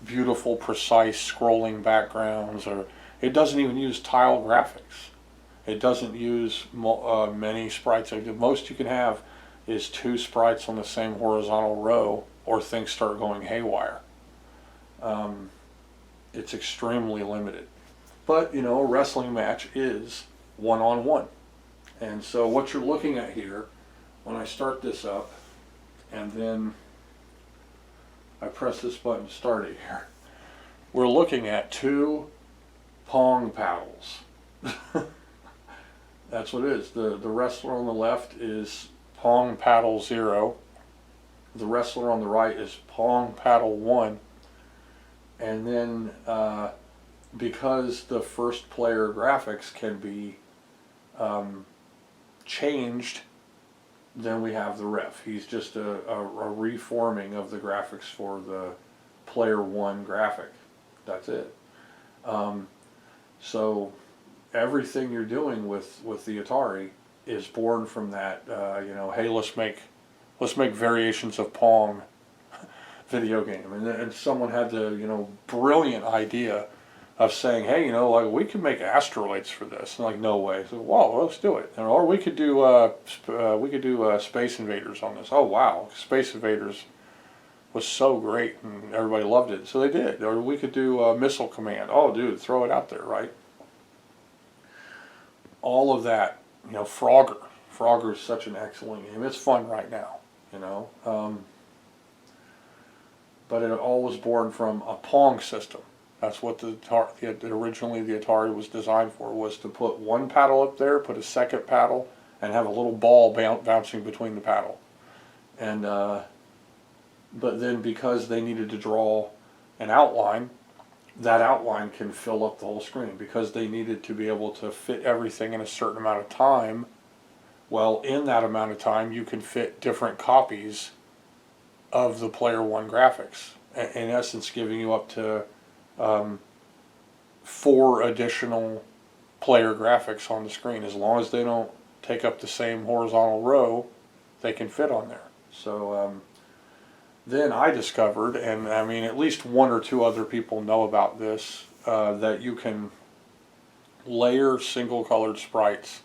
beautiful precise scrolling backgrounds, or it doesn't even use tile graphics. It doesn't use many sprites. The most you can have is 2 sprites on the same horizontal row, or things start going haywire. It's extremely limited. But a wrestling match is one-on-one. And so what you're looking at here, when I start this up and then I press this button to start it here, we're looking at 2 Pong paddles. That's what it is. The wrestler on the left is Pong paddle 0. The wrestler on the right is Pong paddle 1. And then because the first player graphics can be changed, then we have the ref. He's just a reforming of the graphics for the player 1 graphic. That's it. So everything you're doing with the Atari is born from that. Hey, let's make variations of Pong video game, and someone had the brilliant idea of saying, hey, you know, like we could make asteroids for this. And like, no way. So, well, let's do it. Or we could do Space Invaders on this. Oh wow, Space Invaders was so great and everybody loved it, so they did. Or we could do Missile Command. Oh, dude, throw it out there, right? All of that, you know, Frogger. Frogger is such an excellent game. It's fun right now, you know. But it all was born from a Pong system. That's what originally the Atari was designed for, was to put one paddle up there, put a second paddle, and have a little ball bouncing between the paddle. And but then because they needed to draw an outline, that outline can fill up the whole screen. Because they needed to be able to fit everything in a certain amount of time, well, in that amount of time you can fit different copies of the Player One graphics. In essence, giving you up to 4 additional player graphics on the screen. As long as they don't take up the same horizontal row, they can fit on there. So then I discovered, and I mean at least 1 or 2 other people know about this, that you can layer single colored sprites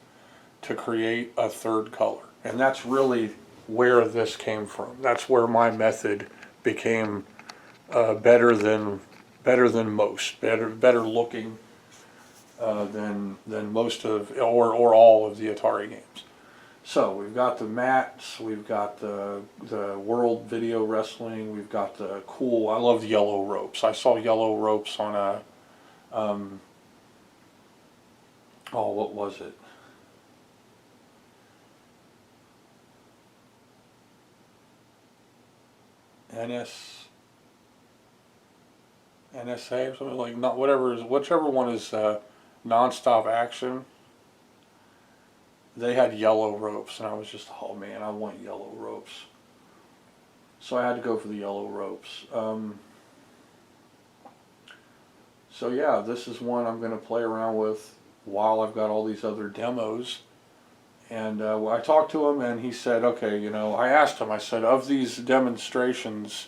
to create a third color. And that's really where this came from. That's where my method became better than most, better looking than most of or all of the Atari games. So we've got the mats, we've got the World Video Wrestling, we've got the cool. I love yellow ropes. I saw yellow ropes on a what was it? NSA or something, like, not whichever one is non-stop action. They had yellow ropes, and I was just, oh man, I want yellow ropes. So I had to go for the yellow ropes. So yeah, this is one I'm going to play around with while I've got all these other demos. And I talked to him, and he said, okay, you know, I asked him, I said, of these demonstrations,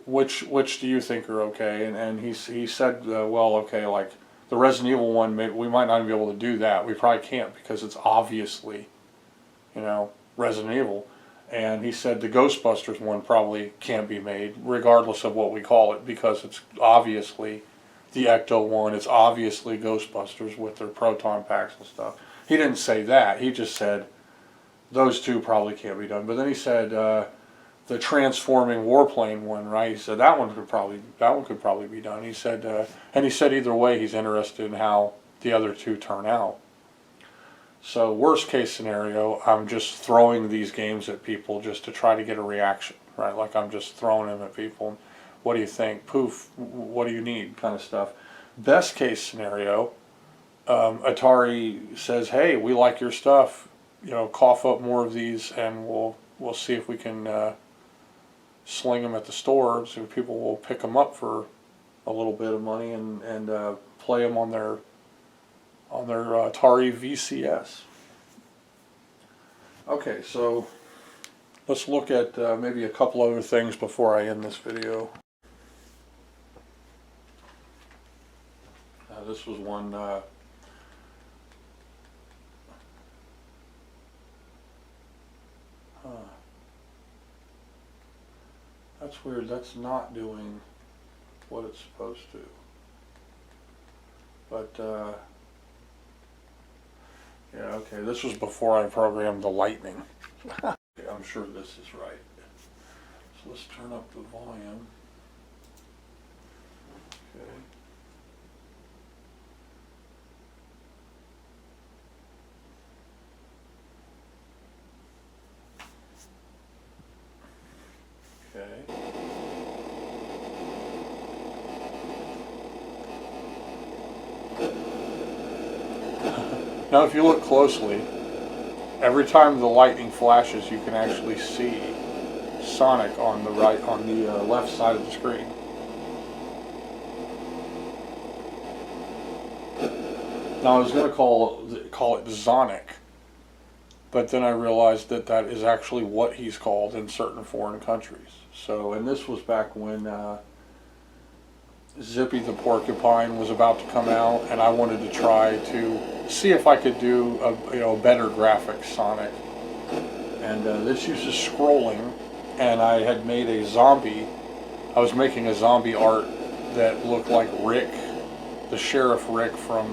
which do you think are okay? And he said, well, okay, like the Resident Evil one, we might not be able to do that. We probably can't because it's obviously, you know, Resident Evil. And he said the Ghostbusters one probably can't be made, regardless of what we call it, because it's obviously the Ecto one. It's obviously Ghostbusters with their proton packs and stuff. He didn't say that. He just said those 2 probably can't be done. But then he said the transforming warplane one, right? He said that one could probably be done. He said, and he said either way, he's interested in how the other 2 turn out. So worst case scenario, I'm just throwing these games at people just to try to get a reaction, right? Like I'm just throwing them at people. What do you think? Poof. What do you need? Kind of stuff. Best case scenario, Atari says, hey, we like your stuff. You know, cough up more of these, and we'll see if we can sling them at the store, so people will pick them up for a little bit of money and play them on their Atari VCS. Okay, so let's look at maybe a couple other things before I end this video. This was one. That's weird. That's not doing what it's supposed to. But yeah, okay. This was before I programmed the lightning. Okay, I'm sure this is right. So let's turn up the volume. Okay. Okay. Now if you look closely, every time the lightning flashes you can actually see Sonic on the left side of the screen. Now I was going to call it Zonic, but then I realized that is actually what he's called in certain foreign countries. So, and this was back when Zippy the Porcupine was about to come out, and I wanted to try to see if I could do a better graphics Sonic. And this uses scrolling, and I had made a zombie. I was making a zombie art that looked like Rick, the Sheriff Rick from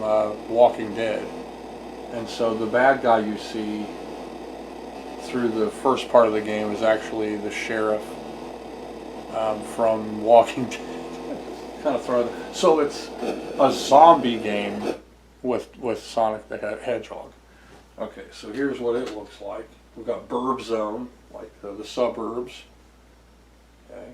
Walking Dead. And so the bad guy you see through the first part of the game is actually the sheriff from Walking Dead. Kind of throw it. So it's a zombie game with Sonic the Hedgehog. Okay, so here's what it looks like. We've got Burb Zone, like the suburbs. Okay.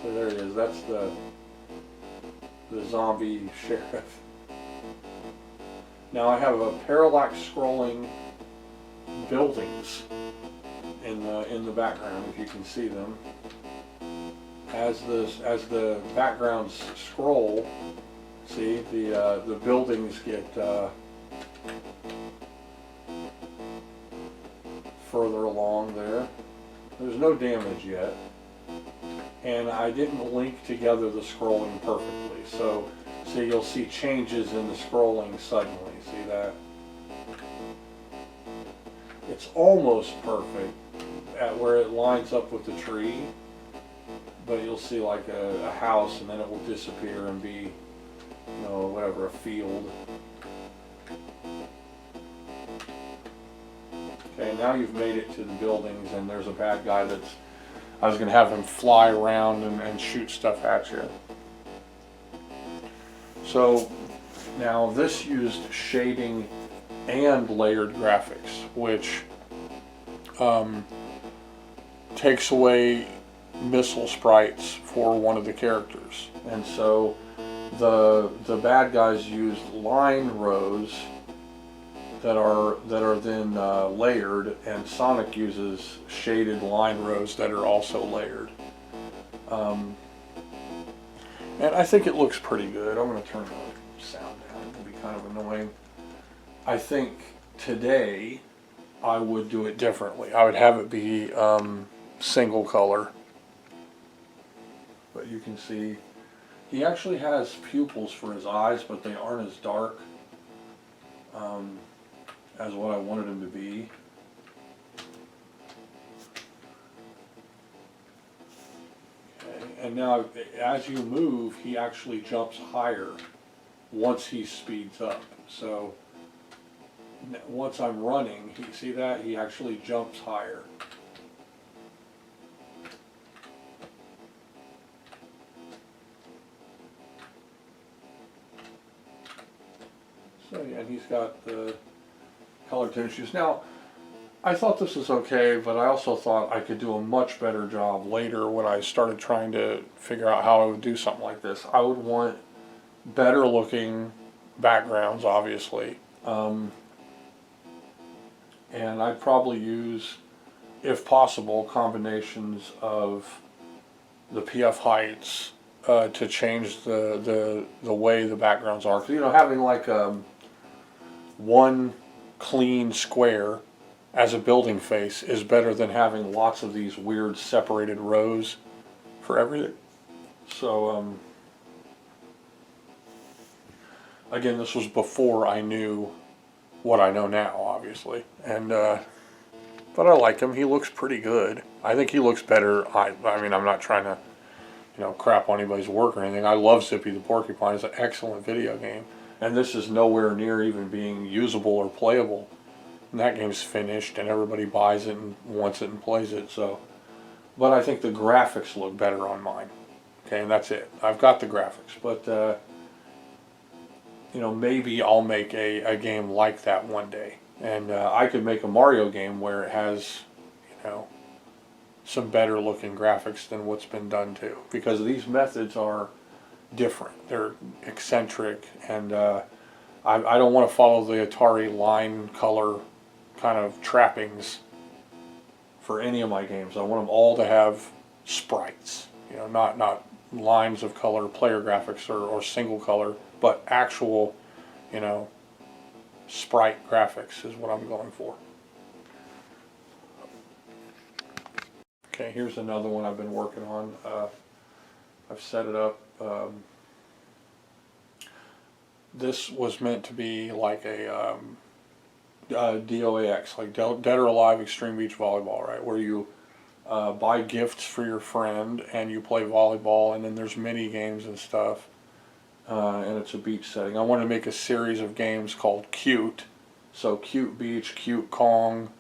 So there it is. That's the zombie sheriff. Now I have a parallax scrolling buildings in the background, if you can see them. As the backgrounds scroll, see the buildings get further along there. There's no damage yet, and I didn't link together the scrolling perfectly. So you'll see changes in the scrolling suddenly. See that? It's almost perfect at where it lines up with the tree, but you'll see like a house, and then it will disappear and be, whatever, a field. Okay, now you've made it to the buildings, and there's a bad guy I was going to have him fly around and shoot stuff at you. So now this used shading and layered graphics, which takes away missile sprites for one of the characters. And so the bad guys used line rows that are then layered, and Sonic uses shaded line rows that are also layered. And I think it looks pretty good. I'm going to turn the sound down. It'll be kind of annoying. I think today I would do it differently. I would have it be single color. But you can see he actually has pupils for his eyes, but they aren't as dark as what I wanted him to be. And now, as you move, he actually jumps higher once he speeds up. So, once I'm running, you see that? He actually jumps higher. So, yeah, and he's got the color tinges. Now, I thought this was okay, but I also thought I could do a much better job later when I started trying to figure out how I would do something like this. I would want better looking backgrounds, obviously. And I'd probably use, if possible, combinations of the PF heights to change the way the backgrounds are. 'Cause, having like one clean square as a building face is better than having lots of these weird separated rows for everything. So again, this was before I knew what I know now, obviously, and but I like him. He looks pretty good. I think he looks better. I mean, I'm not trying to crap on anybody's work or anything. I love Zippy the Porcupine. It's an excellent video game, and this is nowhere near even being usable or playable. And that game's finished, and everybody buys it and wants it and plays it. So, but I think the graphics look better on mine. Okay, and that's it. I've got the graphics, but maybe I'll make a game like that one day, and I could make a Mario game where it has, some better looking graphics than what's been done too, because these methods are different. They're eccentric, and I don't want to follow the Atari line color kind of trappings for any of my games. I want them all to have sprites, not lines of color, player graphics, or single color, but actual, sprite graphics is what I'm going for. Okay, here's another one I've been working on. I've set it up. This was meant to be like a DOAX, like Dead or Alive Extreme Beach Volleyball, right? Where you buy gifts for your friend and you play volleyball, and then there's mini games and stuff, and it's a beach setting. I want to make a series of games called Cute, so Cute Beach, Cute Kong,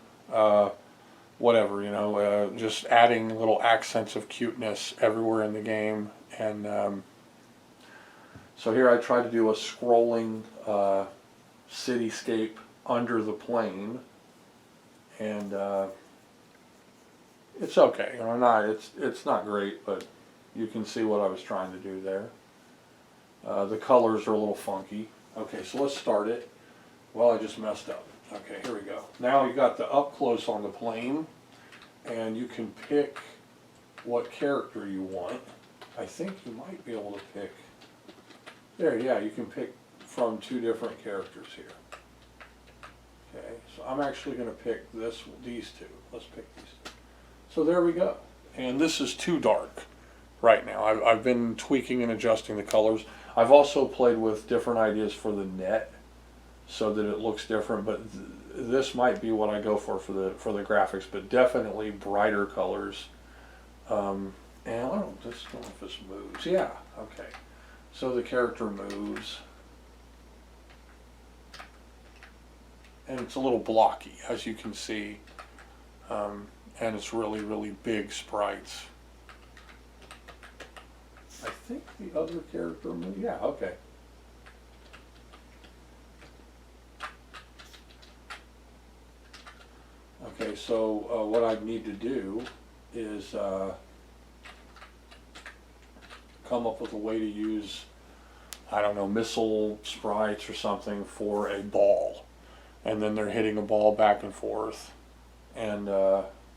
whatever, you know, just adding little accents of cuteness everywhere in the game. And so here I try to do a scrolling cityscape under the plane, and it's okay. You know, it's not great, but you can see what I was trying to do there. The colors are a little funky. Okay, so let's start it. Well, I just messed up. Okay, here we go. Now you got the up close on the plane, and you can pick what character you want. I think you might be able to pick. There, yeah, you can pick from 2 different characters here. Okay, so I'm actually going to pick these 2. Let's pick these 2. So there we go. And this is too dark right now. I've been tweaking and adjusting the colors. I've also played with different ideas for the net so that it looks different, but this might be what I go for the graphics, but definitely brighter colors. And I don't know if this moves. Yeah, okay. So the character moves. And it's a little blocky, as you can see. And it's really, really big sprites. I think the other character moves. Yeah, okay. Okay, so what I need to do is come up with a way to use, I don't know, missile sprites or something for a ball. And then they're hitting a ball back and forth. And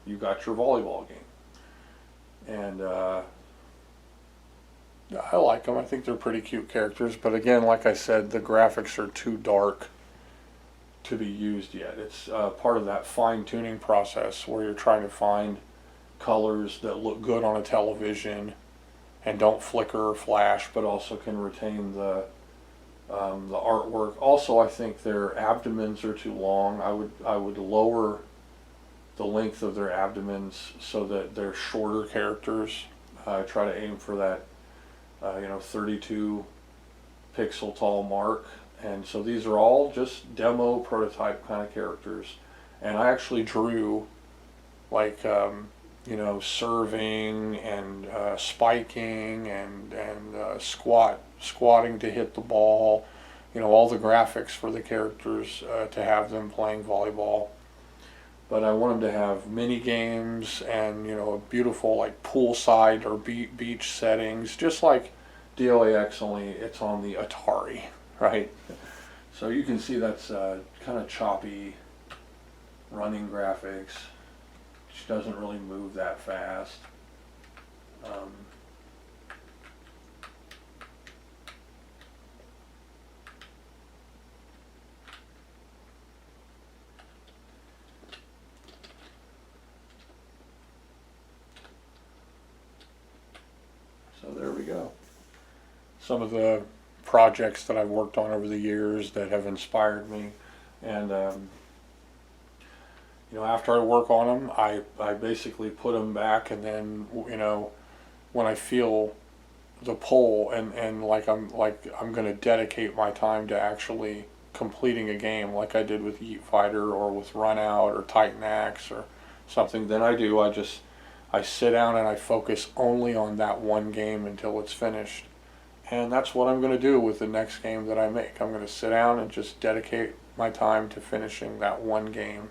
you got your volleyball game. And I like them. I think they're pretty cute characters. But again, like I said, the graphics are too dark to be used yet. It's part of that fine-tuning process where you're trying to find colors that look good on a television and don't flicker or flash, but also can retain the artwork. Also, I think their abdomens are too long. I would lower the length of their abdomens so that they're shorter characters. Try to aim for that 32 pixel tall mark. And so these are all just demo prototype kind of characters. And I actually drew like serving and spiking and squatting to hit the ball, all the graphics for the characters to have them playing volleyball. But I want them to have mini games and a beautiful like poolside or beach settings, just like DOAX, only it's on the Atari, right? So you can see that's kind of choppy running graphics. She doesn't really move that fast. So there we go. Some of the projects that I've worked on over the years that have inspired me, and after I work on them, I basically put them back, and then when I feel the pull and like I'm going to dedicate my time to actually completing a game, like I did with Yeet Fighter or with Run Out or Titan Axe or something, then I sit down and I focus only on that one game until it's finished. And that's what I'm going to do with the next game that I make. I'm going to sit down and just dedicate my time to finishing that one game.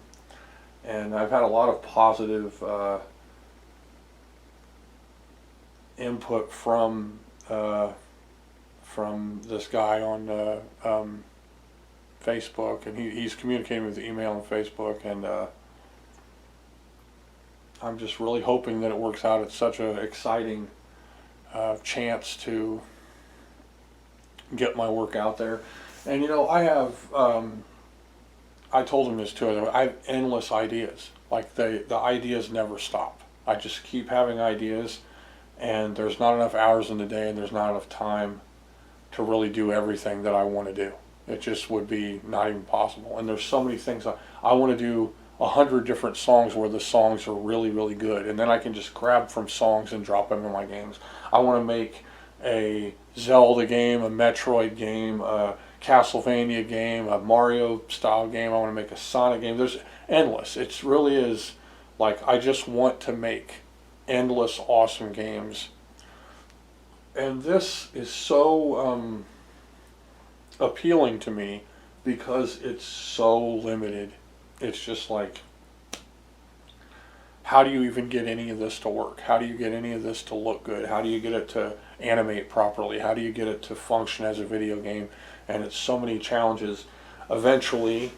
And I've had a lot of positive input from this guy on Facebook, and he's communicating with email and Facebook, and I'm just really hoping that it works out. It's such an exciting chance to get my work out there. And I have I told him this too. I have endless ideas. Like the ideas never stop. I just keep having ideas, and there's not enough hours in the day, and there's not enough time to really do everything that I want to do. It just would be not even possible. And there's so many things I want to do. 100 different songs where the songs are really, really good, and then I can just grab from songs and drop them in my games. I want to make a Zelda game, a Metroid game, a Castlevania game, a Mario style game. I want to make a Sonic game. There's endless. It really is like I just want to make endless awesome games. And this is so appealing to me because it's so limited. It's just like, how do you even get any of this to work? How do you get any of this to look good? How do you get it to animate properly? How do you get it to function as a video game? And it's so many challenges. Eventually,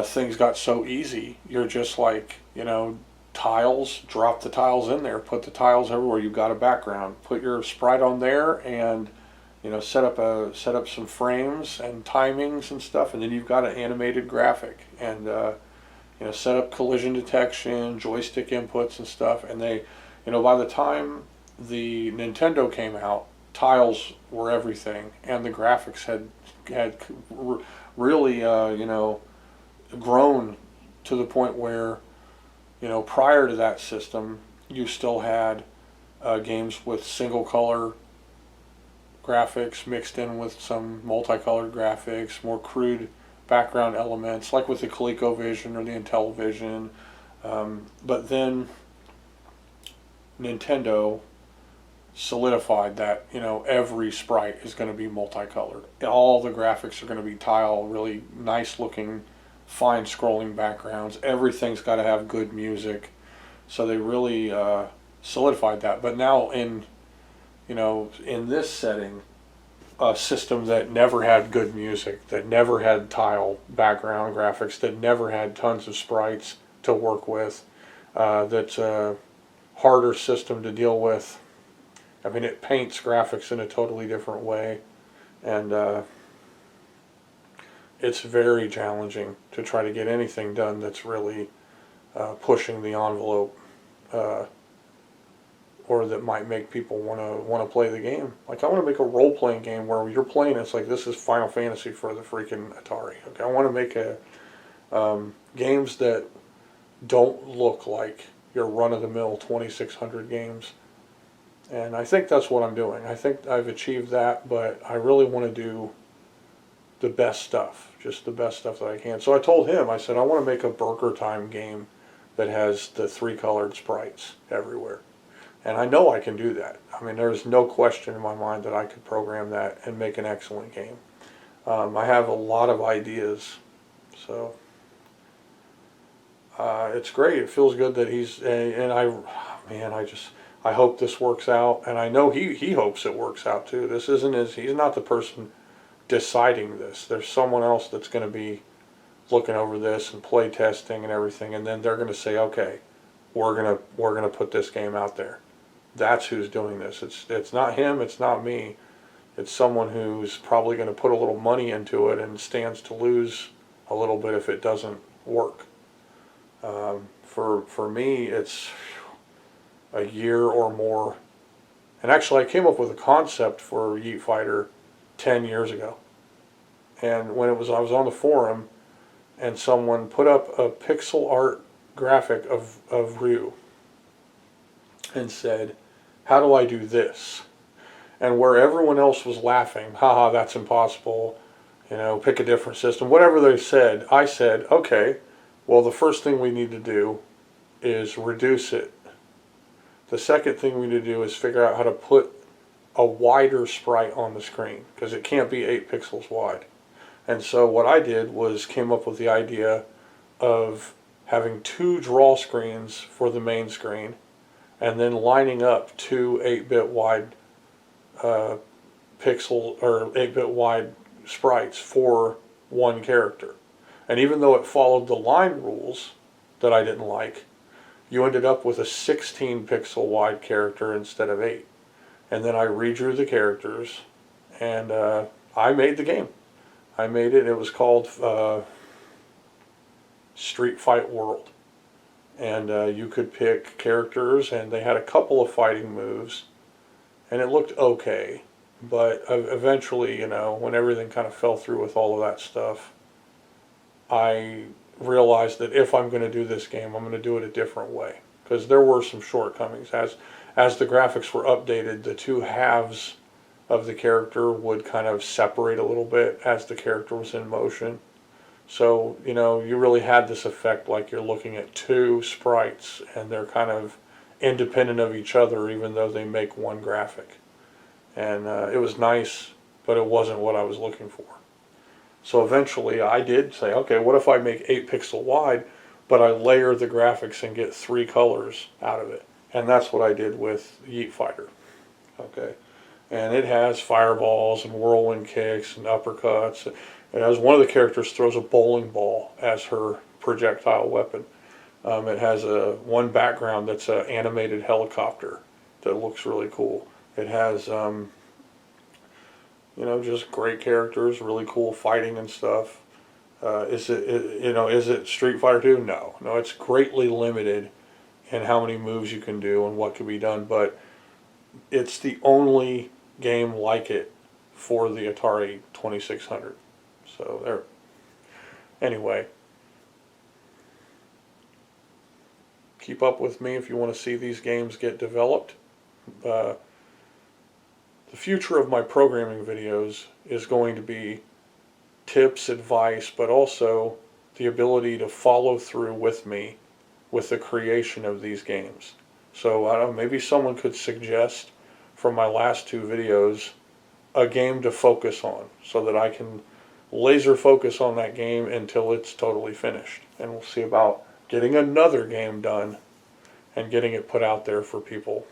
things got so easy. You're just like, tiles, drop the tiles in there, put the tiles everywhere. You've got a background. Put your sprite on there and set up some frames and timings and stuff, and then you've got an animated graphic, and set up collision detection, joystick inputs and stuff. And they, by the time the Nintendo came out, tiles were everything, and the graphics had really grown to the point where prior to that system you still had games with single color graphics mixed in with some multicolored graphics, more crude background elements, like with the ColecoVision or the Intellivision. But then Nintendo solidified that every sprite is going to be multicolored. All the graphics are going to be tile, really nice looking, fine scrolling backgrounds. Everything's got to have good music. So they really solidified that. But now in this setting, a system that never had good music, that never had tile background graphics, that never had tons of sprites to work with, that's a harder system to deal with. I mean, it paints graphics in a totally different way, and it's very challenging to try to get anything done that's really pushing the envelope, or that might make people want to play the game. Like, I want to make a role-playing game where you're playing, it's like, this is Final Fantasy for the freaking Atari. Okay, I want to make games that don't look like your run-of-the-mill 2600 games. And I think that's what I'm doing. I think I've achieved that, but I really want to do the best stuff, just the best stuff that I can. So I told him, I said, I want to make a Burger Time game that has the 3-colored sprites everywhere. And I know I can do that. I mean, there's no question in my mind that I could program that and make an excellent game. I have a lot of ideas, so it's great. It feels good that I hope this works out, and I know he hopes it works out too. This isn't he's not the person deciding this. There's someone else that's going to be looking over this and play testing and everything, and then they're going to say, okay, we're gonna put this game out there. That's who's doing this. It's not him, it's not me. It's someone who's probably going to put a little money into it and stands to lose a little bit if it doesn't work. For me, it's a year or more. And actually, I came up with a concept for Yeet Fighter 10 years ago. And when I was on the forum, and someone put up a pixel art graphic of Ryu and said, how do I do this? And where everyone else was laughing, haha, that's impossible, pick a different system, whatever they said, I said, okay, well, the first thing we need to do is reduce it. The second thing we need to do is figure out how to put a wider sprite on the screen, because it can't be 8 pixels wide. And so what I did was came up with the idea of having 2 draw screens for the main screen, and then lining up 2 8-bit wide pixel or 8-bit wide sprites for one character. And even though it followed the line rules that I didn't like, you ended up with a 16 pixel wide character instead of 8. And then I redrew the characters, and I made the game. I made it. It was called Street Fight World. And you could pick characters, and they had a couple of fighting moves, and it looked okay. But eventually, you know, when everything kind of fell through with all of that stuff, I realized that if I'm going to do this game, I'm going to do it a different way. Because there were some shortcomings. As the graphics were updated, the two halves of the character would kind of separate a little bit as the character was in motion. So, you know, you really had this effect like you're looking at two sprites, and they're kind of independent of each other even though they make one graphic. And it was nice, but it wasn't what I was looking for. So eventually I did say, okay, what if I make 8 pixel wide, but I layer the graphics and get 3 colors out of it? And that's what I did with Yeet Fighter. Okay. And it has fireballs and whirlwind kicks and uppercuts. It has one of the characters throws a bowling ball as her projectile weapon. It has one background that's an animated helicopter that looks really cool. It has, you know, just great characters, really cool fighting and stuff. Is it Street Fighter 2? No, it's greatly limited in how many moves you can do and what can be done. But it's the only game like it for the Atari 2600. So there. Anyway, keep up with me if you want to see these games get developed. The future of my programming videos is going to be tips, advice, but also the ability to follow through with me with the creation of these games. So I don't know, maybe someone could suggest from my last 2 videos a game to focus on so that I can laser focus on that game until it's totally finished. And we'll see about getting another game done and getting it put out there for people